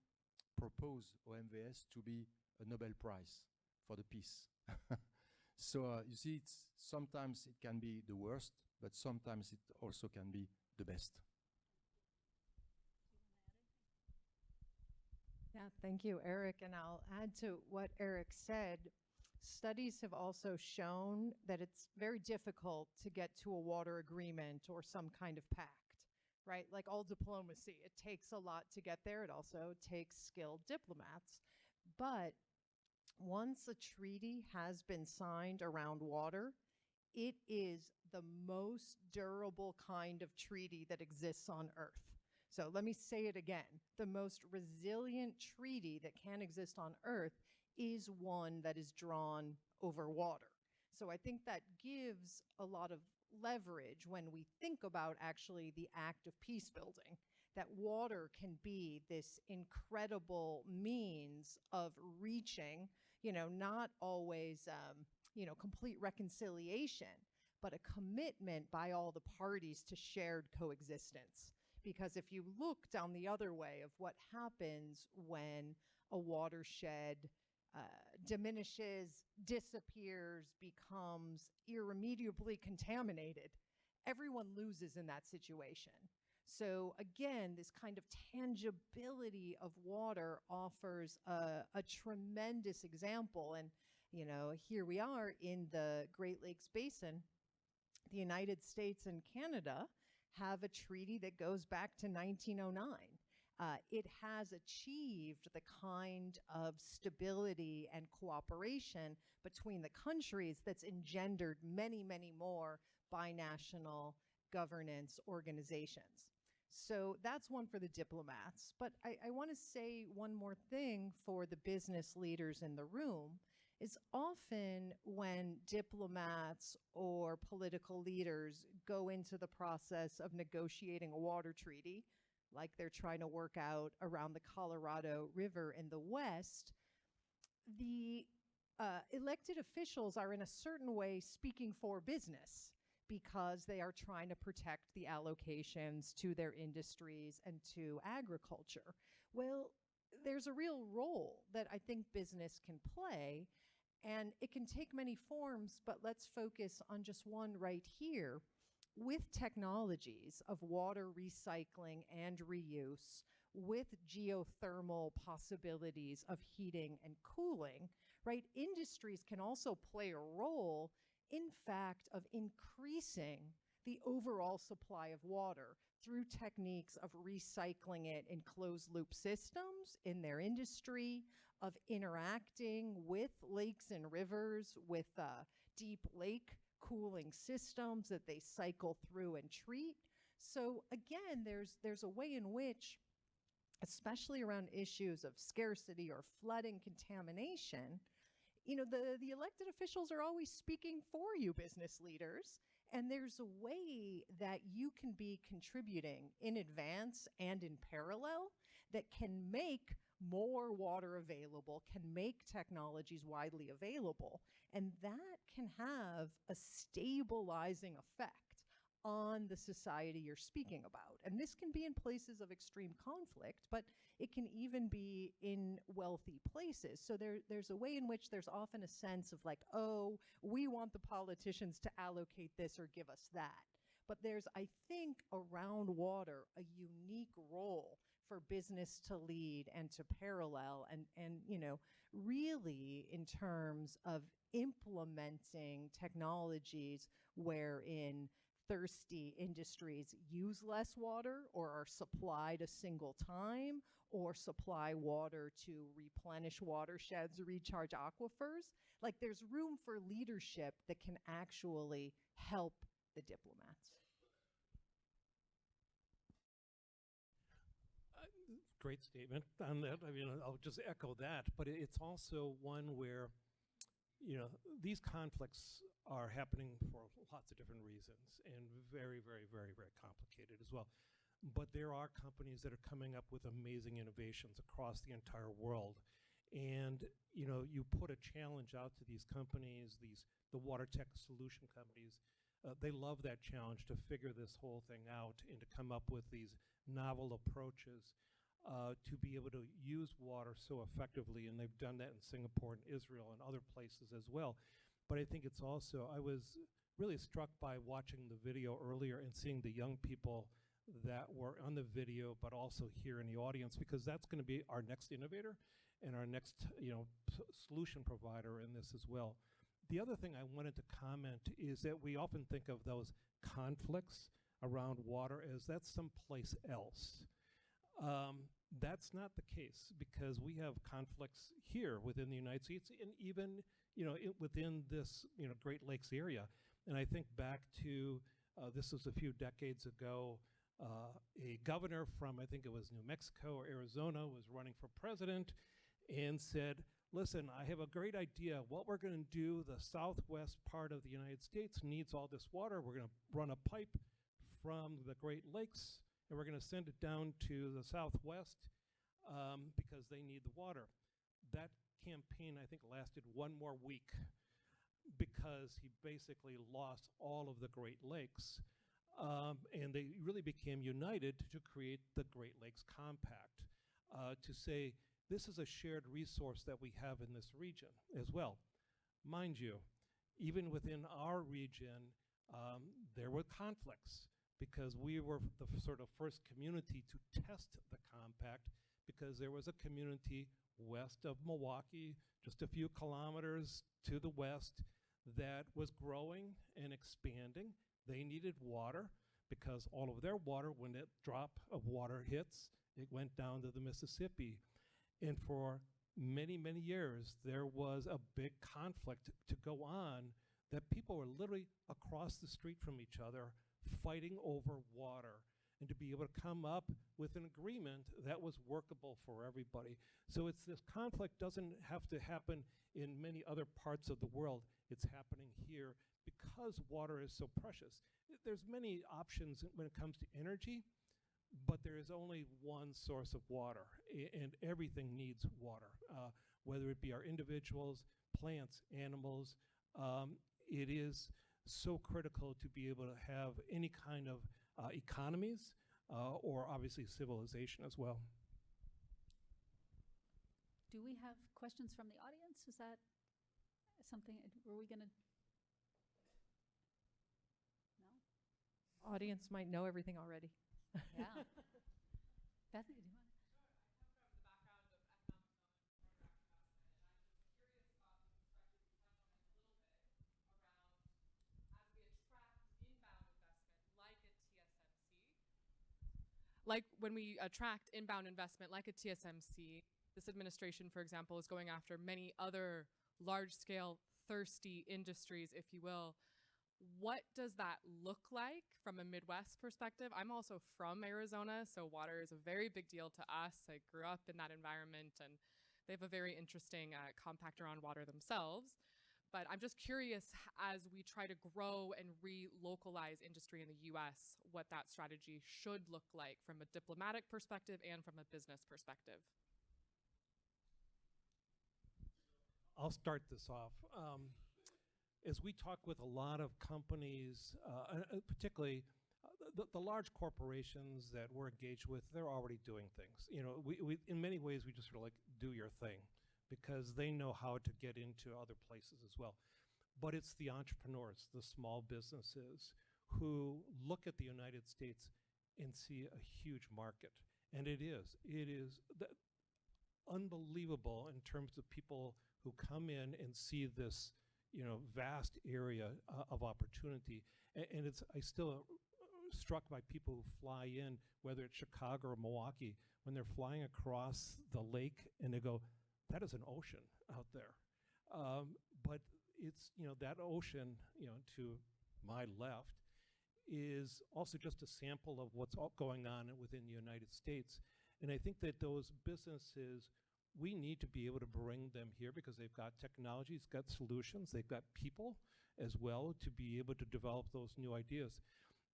[SPEAKER 9] propose OMVS to be a Nobel Prize for the peace. So you see, sometimes it can be the worst, but sometimes it also can be the best.
[SPEAKER 10] Yeah, thank you, Eric. And I'll add to what Eric said. Studies have also shown that it's very difficult to get to a water agreement or some kind of pact, right? Like all diplomacy, it takes a lot to get there. It also takes skilled diplomats. But once a treaty has been signed around water, it is the most durable kind of treaty that exists on Earth. So let me say it again. The most resilient treaty that can exist on Earth is one that is drawn over water. So I think that gives a lot of leverage when we think about actually the act of peace building, that water can be this incredible means of reaching, not always, complete reconciliation, but a commitment by all the parties to shared coexistence. Because if you look down the other way of what happens when a watershed diminishes, disappears, becomes irremediably contaminated, everyone loses in that situation. So again, this kind of tangibility of water offers a tremendous example. And, here we are in the Great Lakes Basin. The United States and Canada have a treaty that goes back to 1909. It has achieved the kind of stability and cooperation between the countries that's engendered many, many more binational governance organizations. So that's one for the diplomats. But I want to say one more thing for the business leaders in the room, is often when diplomats or political leaders go into the process of negotiating a water treaty, like they're trying to work out around the Colorado River in the West, the elected officials are in a certain way speaking for business because they are trying to protect the allocations to their industries and to agriculture. Well, there's a real role that I think business can play, and it can take many forms, but let's focus on just one right here. With technologies of water recycling and reuse, with geothermal possibilities of heating and cooling, right, industries can also play a role, in fact, of increasing the overall supply of water through techniques of recycling it in closed-loop systems in their industry, of interacting with lakes and rivers, with deep lake cooling systems that they cycle through and treat. So again, there's a way in which, especially around issues of scarcity or flooding contamination, the elected officials are always speaking for you, business leaders, and there's a way that you can be contributing in advance and in parallel that can make more water available, can make technologies widely available, and that can have a stabilizing effect on the society you're speaking about. And this can be in places of extreme conflict, but it can even be in wealthy places. So there's a way in which there's often a sense of like, oh, we want the politicians to allocate this or give us that. But there's, I think, around water, a unique role for business to lead and to parallel and really in terms of implementing technologies wherein thirsty industries use less water or are supplied a single time or supply water to replenish watersheds, recharge aquifers. Like there's room for leadership that can actually help the diplomats.
[SPEAKER 12] Great statement on that. I mean, I'll just echo that, but it's also one where, these conflicts are happening for lots of different reasons and very, very, very, very complicated as well. But there are companies that are coming up with amazing innovations across the entire world. And, you put a challenge out to these companies, the water tech solution companies, they love that challenge to figure this whole thing out and to come up with these novel approaches to be able to use water so effectively. And they've done that in Singapore and Israel and other places as well. But I think it's also, I was really struck by watching the video earlier and seeing the young people that were on the video, but also here in the audience, because that's going to be our next innovator and our next, solution provider in this as well. The other thing I wanted to comment is that we often think of those conflicts around water as that's someplace else. That's not the case, because we have conflicts here within the United States and even within this Great Lakes area. And I think back to this was a few decades ago. A governor from, I think it was New Mexico or Arizona, was running for president and said, listen, I have a great idea. What we're going to do, the southwest part of the United States needs all this water. We're going to run a pipe from the Great Lakes, and we're going to send it down to the southwest because they need the water. That campaign, I think, lasted one more week because he basically lost all of the Great Lakes. And they really became united to create the Great Lakes Compact, to say this is a shared resource that we have in this region as well. Mind you, even within our region, there were conflicts because we were the sort of first community to test the compact, because there was a community west of Milwaukee, just a few kilometers to the west, that was growing and expanding. They needed water because all of their water, when that drop of water hits, it went down to the Mississippi. And for many, many years, there was a big conflict to go on that people were literally across the street from each other fighting over water, and to be able to come up with an agreement that was workable for everybody. So it's this conflict doesn't have to happen in many other parts of the world. It's happening here because water is so precious. There's many options when it comes to energy, but there is only one source of water, and everything needs water, whether it be our individuals, plants, animals. It is so critical to be able to have any kind of economies or obviously civilization as well.
[SPEAKER 8] Do we have questions from the audience? Is that something, were we going to? No?
[SPEAKER 13] Audience might know everything already.
[SPEAKER 8] Yeah. Bethany, do you want to?
[SPEAKER 14] Like when we attract inbound investment like a TSMC, this administration, for example, is going after many other large-scale, thirsty industries, if you will. What does that look like from a Midwest perspective? I'm also from Arizona, so water is a very big deal to us. I grew up in that environment, and they have a very interesting compact around water themselves. But I'm just curious, as we try to grow and relocalize industry in the US, what that strategy should look like from a diplomatic perspective and from a business perspective.
[SPEAKER 12] I'll start this off. As we talk with a lot of companies, particularly the large corporations that we're engaged with, they're already doing things. We in many ways, we just sort of like, do your thing, because they know how to get into other places as well. But it's the entrepreneurs, the small businesses, who look at the United States and see a huge market. And it is unbelievable in terms of people who come in and see this vast area of opportunity. And I still struck by people who fly in, whether it's Chicago or Milwaukee, when they're flying across the lake and they go, that is an ocean out there. But it's, that ocean, to my left, is also just a sample of what's all going on within the United States. And I think that those businesses, we need to be able to bring them here because they've got technologies, got solutions, they've got people as well to be able to develop those new ideas.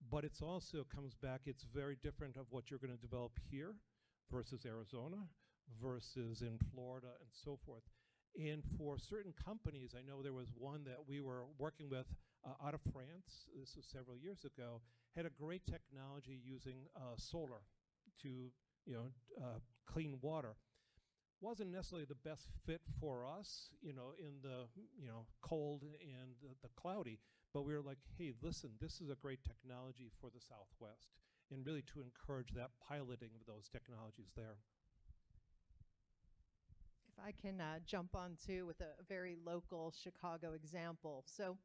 [SPEAKER 12] But it's also comes back, it's very different of what you're going to develop here versus Arizona, versus in Florida and so forth. And for certain companies, I know there was one that we were working with out of France, this was several years ago, had a great technology using solar to clean water. Wasn't necessarily the best fit for us, in the cold and the cloudy, but we were like, hey, listen, this is a great technology for the Southwest, and really to encourage that piloting of those technologies there.
[SPEAKER 10] If I can jump on too with a very local Chicago example. So,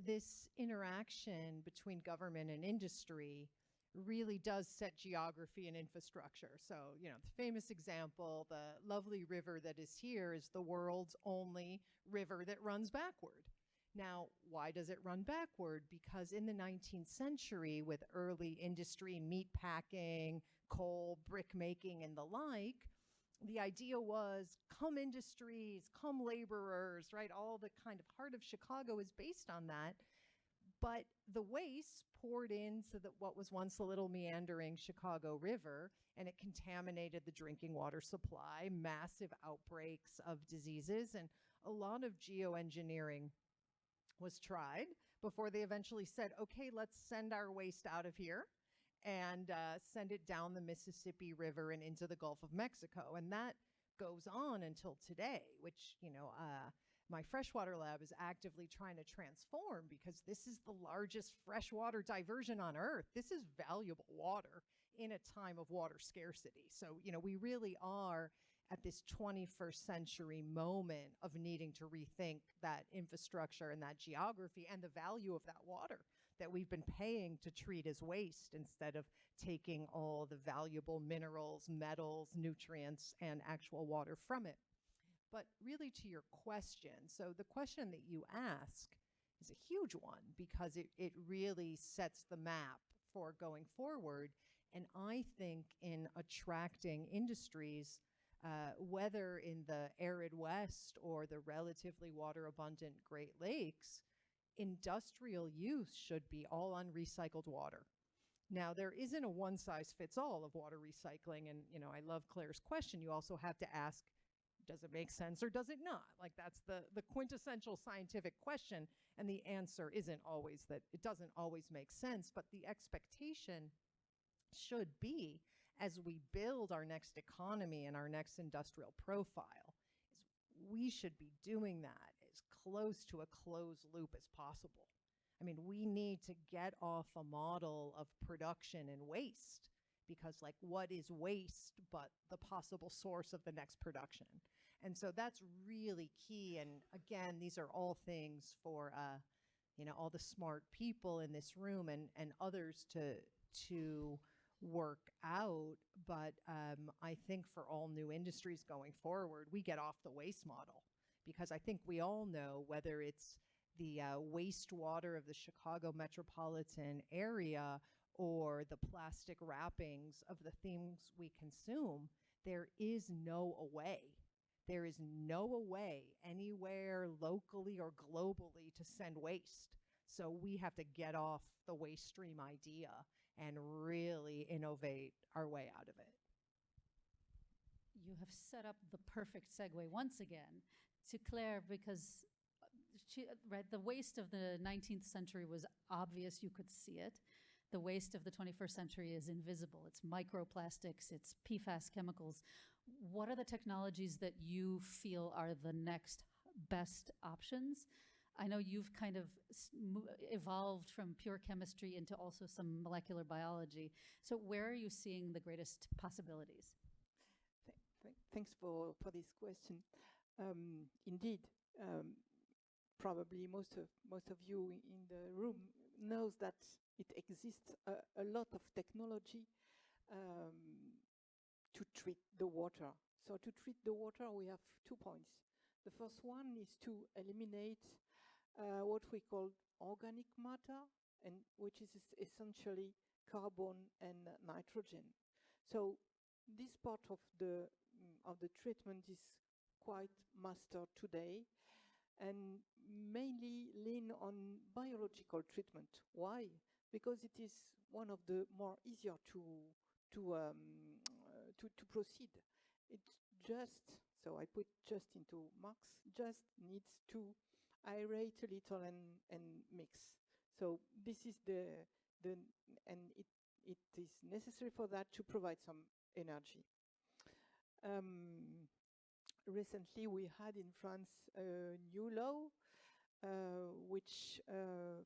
[SPEAKER 10] this interaction between government and industry really does set geography and infrastructure. So, the famous example, the lovely river that is here is the world's only river that runs backward. Now, why does it run backward? Because in the 19th century, with early industry, meat packing, coal, brick making, and the like, the idea was come industries, come laborers, right? All the kind of heart of Chicago is based on that. But the waste poured into what was once a little meandering Chicago River, and it contaminated the drinking water supply, massive outbreaks of diseases, and a lot of geoengineering was tried before they eventually said, okay, let's send our waste out of here and send it down the Mississippi River and into the Gulf of Mexico. And that goes on until today, which, my freshwater lab is actively trying to transform, because this is the largest freshwater diversion on Earth. This is valuable water in a time of water scarcity. So, we really are at this 21st century moment of needing to rethink that infrastructure and that geography and the value of that water that we've been paying to treat as waste, instead of taking all the valuable minerals, metals, nutrients, and actual water from it. But really, to your question, so the question that you ask is a huge one, because it really sets the map for going forward. And I think in attracting industries, whether in the arid West or the relatively water-abundant Great Lakes, industrial use should be all on recycled water. Now, there isn't a one-size-fits-all of water recycling, and I love Claire's question. You also have to ask, does it make sense or does it not? Like, that's the quintessential scientific question, and the answer isn't always that it doesn't always make sense, but the expectation should be, as we build our next economy and our next industrial profile, is we should be doing that as close to a closed loop as possible. I mean, we need to get off a model of production and waste, because what is waste but the possible source of the next production? And so that's really key. And again, these are all things for all the smart people in this room and others to work out. But I think for all new industries going forward, we get off the waste model, because I think we all know, whether it's the wastewater of the Chicago metropolitan area or the plastic wrappings of the things we consume, there is no way. There is no way anywhere locally or globally to send waste. So we have to get off the waste stream idea and really innovate our way out of it.
[SPEAKER 8] You have set up the perfect segue once again to Claire, because the waste of the 19th century was obvious, you could see it. The waste of the 21st century is invisible. It's microplastics, it's PFAS chemicals. What are the technologies that you feel are the next best options? I know you've kind of evolved from pure chemistry into also some molecular biology. So where are you seeing the greatest possibilities?
[SPEAKER 11] Thanks for this question. Indeed, probably most of you in the room knows that it exists a lot of technology to treat the water. So to treat the water, we have 2 points. The first one is to eliminate what we call organic matter, and which is essentially carbon and nitrogen. So this part of the treatment is quite mastered today, and mainly lean on biological treatment. Why? Because it is one of the more easier to proceed. It's just, so I put just into marks, just needs to aerate a little and mix. So this is and it is necessary for that to provide some energy. Recently, we had in France a new law which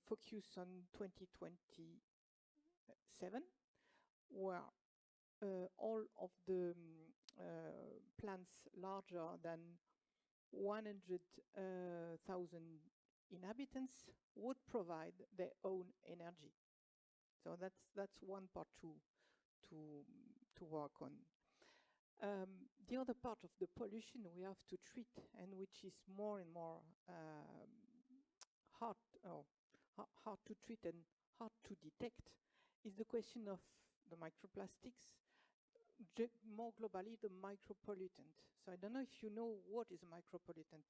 [SPEAKER 11] focused on 2027, where all of the plants larger than 100,000 inhabitants would provide their own energy. So that's one part to work on. The other part of the pollution we have to treat, and which is more and more hard to treat and hard to detect, is the question of the microplastics, more globally the micropollutant. So I don't know if you know what is a micropollutant.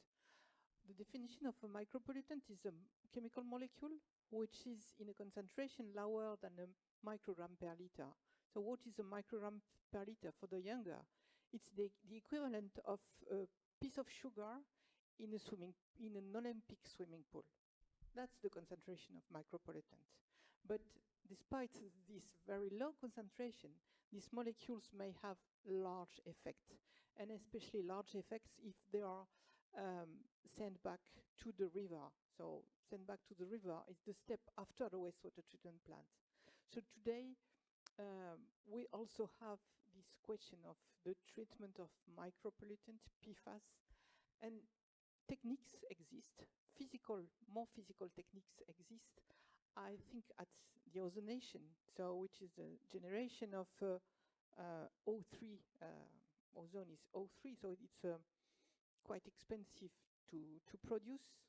[SPEAKER 11] The definition of a micropollutant is a chemical molecule which is in a concentration lower than a microgram per liter. So what is a microgram per liter for the younger? It's the equivalent of a piece of sugar in an Olympic swimming pool. That's the concentration of micropollutant. But despite this very low concentration, these molecules may have large effect, and especially large effects if they are sent back to the river. So sent back to the river is the step after the wastewater treatment plant. So today, we also have this question of the treatment of micropollutant, PFAS, and techniques exist. More physical techniques exist. I think at the ozonation, so which is the generation of O3. Ozone is O3, so it's quite expensive to produce.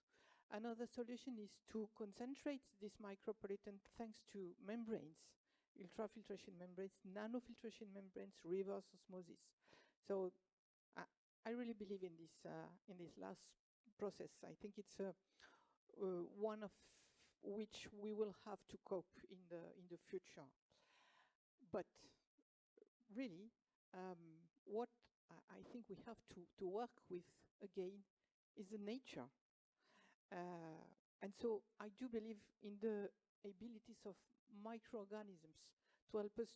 [SPEAKER 11] Another solution is to concentrate this micropollutant thanks to membranes, ultrafiltration membranes, nanofiltration membranes, reverse osmosis. So I really believe in this last process. I think it's one of which we will have to cope in the future. But really, what I think we have to work with again is the nature. And so I do believe in the abilities of microorganisms to help us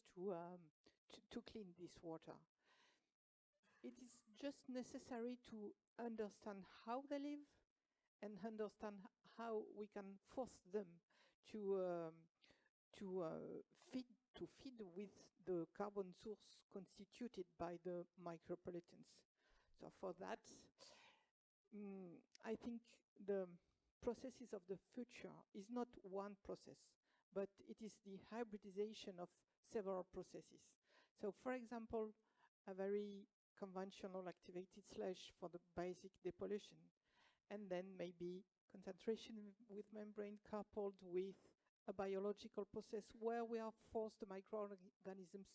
[SPEAKER 11] to clean this water. It is just necessary to understand how they live and understand how we can force them to feed with the carbon source constituted by the micropollutants. So for that, I think the processes of the future is not one process, but it is the hybridization of several processes. So for example, a very conventional activated sludge for the basic depollution, and then maybe concentration with membrane coupled with a biological process where we have forced the microorganisms,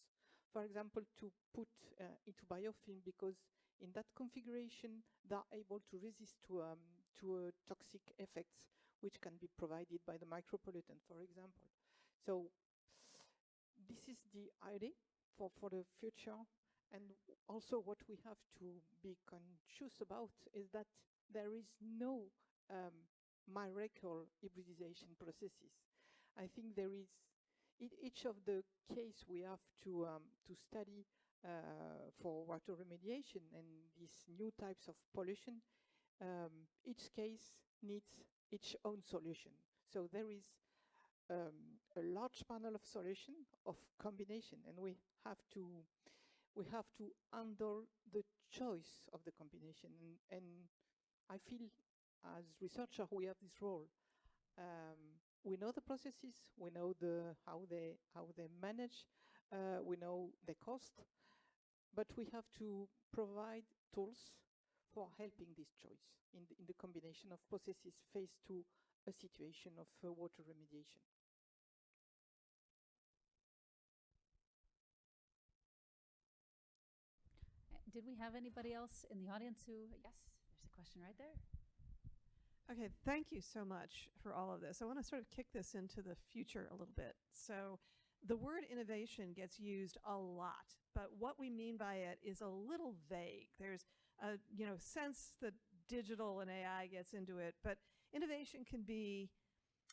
[SPEAKER 11] for example, to put into biofilm, because in that configuration they are able to resist to toxic effects which can be provided by the micropollutant, for example. So this is the idea for the future. And also what we have to be conscious about is that there is no miracle hybridization processes. I think there is, in each of the case we have to study for water remediation and these new types of pollution, each case needs its own solution. So there is a large panel of solution of combination, and we have to handle the choice of the combination. And I feel as researcher we have this role. We know the processes, we know how they manage, we know the cost, but we have to provide tools for helping this choice in the combination of processes faced to a situation of water remediation.
[SPEAKER 8] Did we have anybody else in the audience who, yes, there's a question right there.
[SPEAKER 13] Okay, thank you so much for all of this. I want to sort of kick this into the future a little bit. So the word innovation gets used a lot, but what we mean by it is a little vague. There's a sense that digital and AI gets into it, but innovation can be,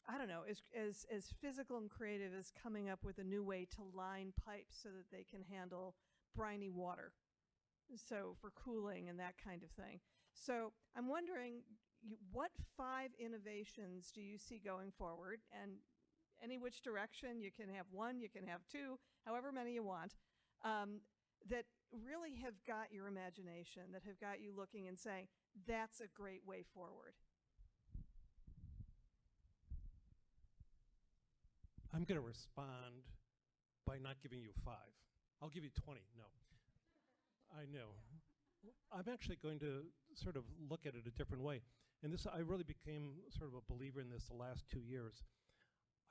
[SPEAKER 13] I don't know, as physical and creative as coming up with a new way to line pipes so that they can handle briny water, so for cooling and that kind of thing. So I'm wondering, what 5 innovations do you see going forward, and any which direction? You can have 1, you can have 2, however many you want, that really have got your imagination, that have got you looking and saying, that's a great way forward.
[SPEAKER 12] I'm going to respond by not giving you 5. I'll give you 20. No. I know. I'm actually going to sort of look at it a different way. And this, I really became sort of a believer in this the last 2 years.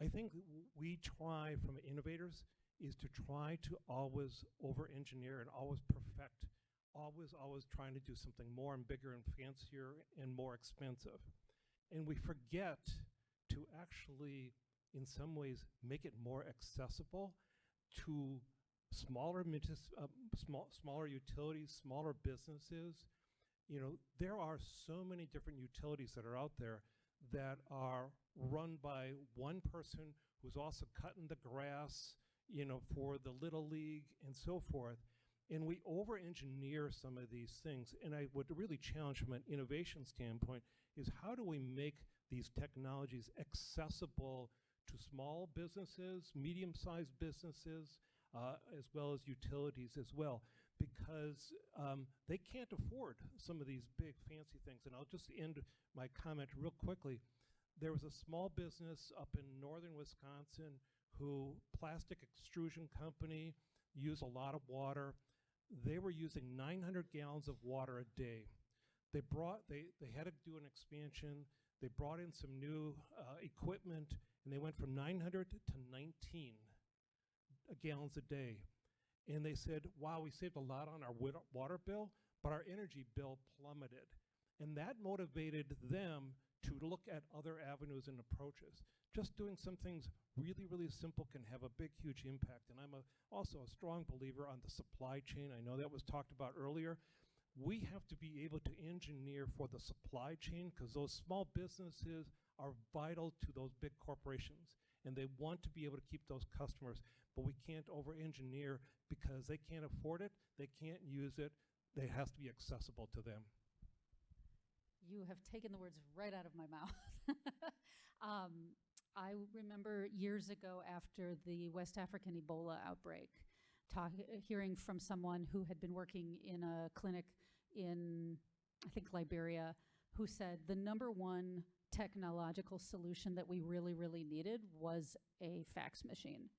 [SPEAKER 12] I think we try, from innovators, is to try to always over-engineer and always perfect, always trying to do something more and bigger and fancier and more expensive. And we forget to actually, in some ways, make it more accessible to smaller utilities, smaller businesses. You know, there are so many different utilities that are out there that are run by one person who's also cutting the grass, you know, for the Little League and so forth. And we over-engineer some of these things. And I would really challenge from an innovation standpoint is how do we make these technologies accessible to small businesses, medium-sized businesses, as well as utilities as well, because they can't afford some of these big fancy things. And I'll just end my comment real quickly. There was a small business up in northern Wisconsin who, plastic extrusion company, use a lot of water. They were using 900 gallons of water a day. They had to do an expansion. They brought in some new equipment, and they went from 900 to 19 gallons a day. And they said, wow, we saved a lot on our water bill, but our energy bill plummeted. And that motivated them to look at other avenues and approaches. Just doing some things really, really simple can have a big, huge impact. And I'm also a strong believer on the supply chain. I know that was talked about earlier. We have to be able to engineer for the supply chain, because those small businesses are vital to those big corporations. And they want to be able to keep those customers. But we can't over-engineer because they can't afford it, they can't use it, it has to be accessible to them.
[SPEAKER 8] You have taken the words right out of my mouth. I remember years ago, after the West African Ebola outbreak, hearing from someone who had been working in a clinic in, I think, Liberia, who said the #1 technological solution that we really, really needed was a fax machine,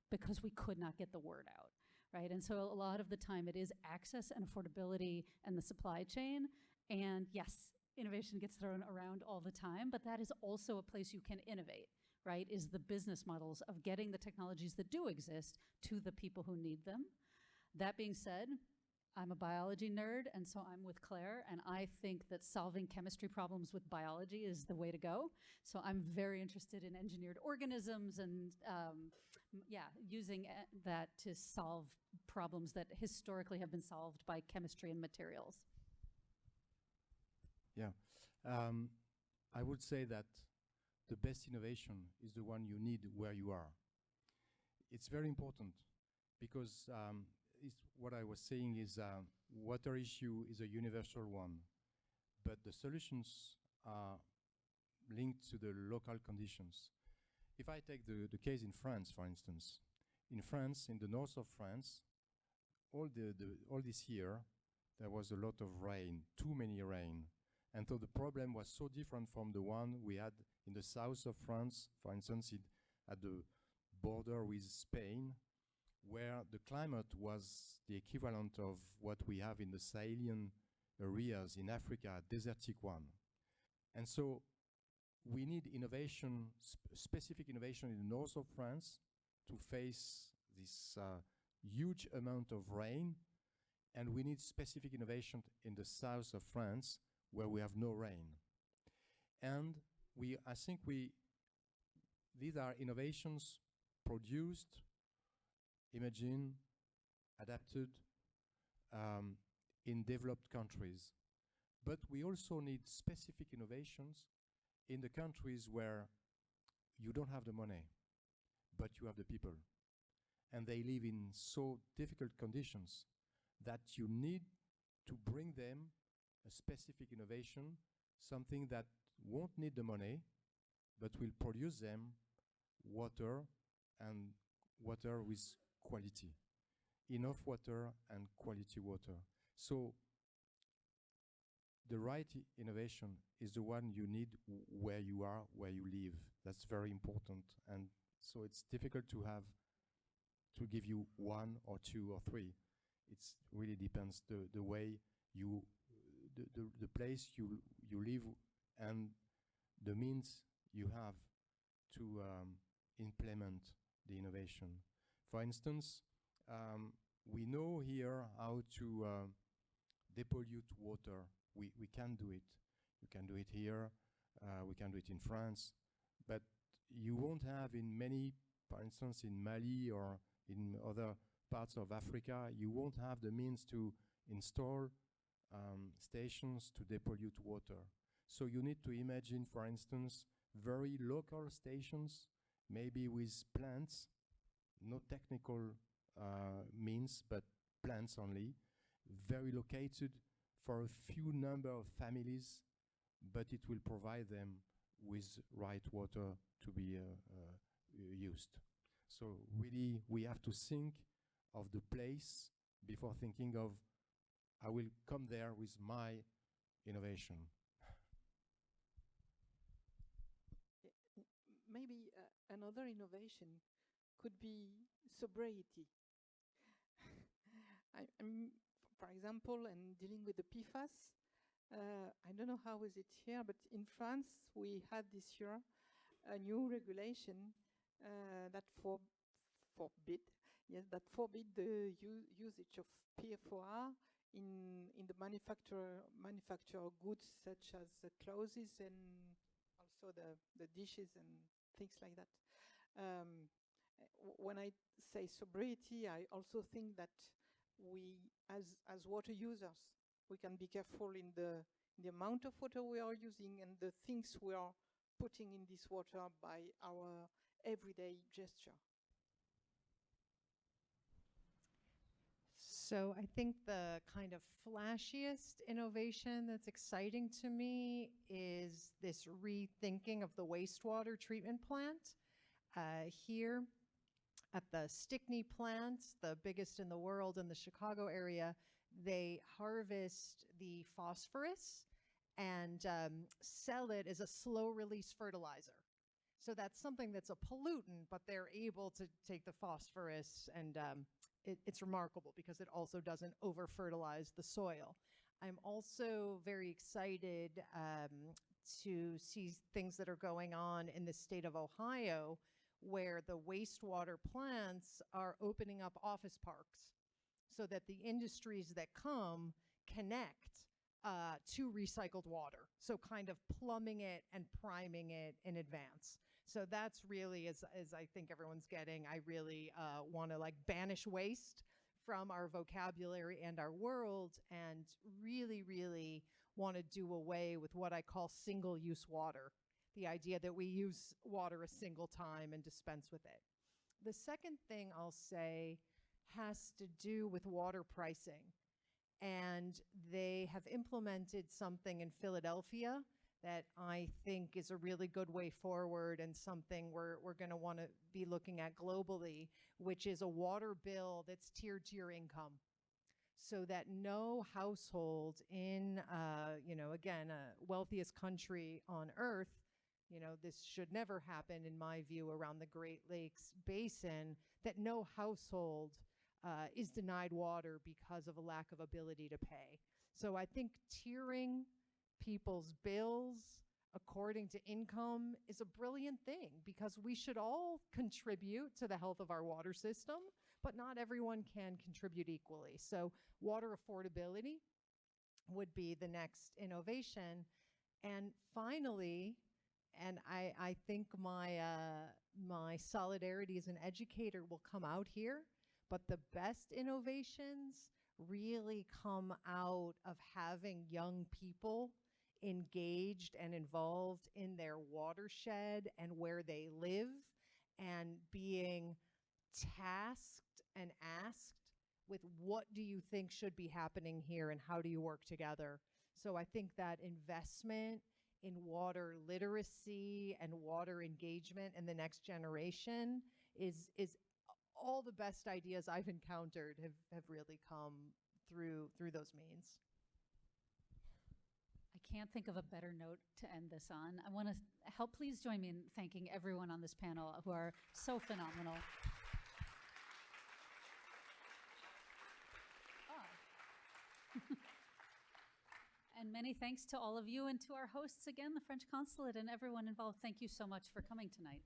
[SPEAKER 8] because we could not get the word out, right? And so a lot of the time it is access and affordability and the supply chain. And yes, innovation gets thrown around all the time, but that is also a place you can innovate, right? Is the business models of getting the technologies that do exist to the people who need them. That being said, I'm a biology nerd, and so I'm with Claire, and I think that solving chemistry problems with biology is the way to go. So I'm very interested in engineered organisms and using that to solve problems that historically have been solved by chemistry and materials.
[SPEAKER 9] Yeah, I would say that the best innovation is the one you need where you are. It's very important because what I was saying is water issue is a universal one, but the solutions are linked to the local conditions. If I take the case in France, for instance, in France, in the north of France, all this year, there was a lot of rain, too many rain. And so the problem was so different from the one we had in the south of France, for instance, at the border with Spain, where the climate was the equivalent of what we have in the Sahelian areas in Africa, desertic one. And so we need innovation, specific innovation in the north of France to face this huge amount of rain, and we need specific innovation in the south of France where we have no rain. And I think these are innovations produced, imagined, adapted in developed countries. But we also need specific innovations in the countries where you don't have the money, but you have the people, and they live in so difficult conditions that you need to bring them a specific innovation, something that won't need the money, but will produce them water, and water with quality. Enough water and quality water. So the right innovation is the one you need where you are, where you live. That's very important. And so it's difficult to give you one or two or three. It's really depends the way you, the place you live and the means you have to implement the innovation. For instance, we know here how to depollute water. We can do it. We can do it here. We can do it in France. But you won't have in many, for instance, in Mali or in other parts of Africa, you won't have the means to install stations to depollute water. So you need to imagine, for instance, very local stations, maybe with plants, no technical means, but plants only, very located for a few number of families, but it will provide them with right water to be used. So really, we have to think of the place before thinking of, I will come there with my innovation.
[SPEAKER 11] Maybe another innovation could be sobriety. For example, and dealing with the PFAS, I don't know how is it here, but in France we had this year a new regulation that forbid the usage of PFOA in the manufacture goods such as clothes and also the dishes and things like that. When I say sobriety, I also think that we, as water users, we can be careful in the amount of water we are using and the things we are putting in this water by our everyday gesture.
[SPEAKER 10] So I think the kind of flashiest innovation that's exciting to me is this rethinking of the wastewater treatment plant. Here at the Stickney plant, the biggest in the world in the Chicago area, they harvest the phosphorus and sell it as a slow-release fertilizer. So that's something that's a pollutant, but they're able to take the phosphorus and it's remarkable because it also doesn't over-fertilize the soil. I'm also very excited to see things that are going on in the state of Ohio where the wastewater plants are opening up office parks so that the industries that come connect to recycled water. So kind of plumbing it and priming it in advance. So that's really, as I think everyone's getting, I really want to like banish waste from our vocabulary and our world and really, really want to do away with what I call single-use water. The idea that we use water a single time and dispense with it. The second thing I'll say has to do with water pricing. And they have implemented something in Philadelphia that I think is a really good way forward and something we're going to want to be looking at globally, which is a water bill that's tiered to your income. So that no household in, again, wealthiest country on earth, this should never happen in my view around the Great Lakes Basin, that no household is denied water because of a lack of ability to pay. So I think tiering people's bills according to income is a brilliant thing because we should all contribute to the health of our water system, but not everyone can contribute equally. So water affordability would be the next innovation. And finally, and I think my solidarity as an educator will come out here, but the best innovations really come out of having young people engaged and involved in their watershed and where they live, and being tasked and asked with what do you think should be happening here and how do you work together. So I think that investment in water literacy and water engagement in the next generation is all the best ideas I've encountered have really come through those means.
[SPEAKER 8] I can't think of a better note to end this on. I want to please join me in thanking everyone on this panel who are so phenomenal. And many thanks to all of you and to our hosts again, the French Consulate, and everyone involved. Thank you so much for coming tonight.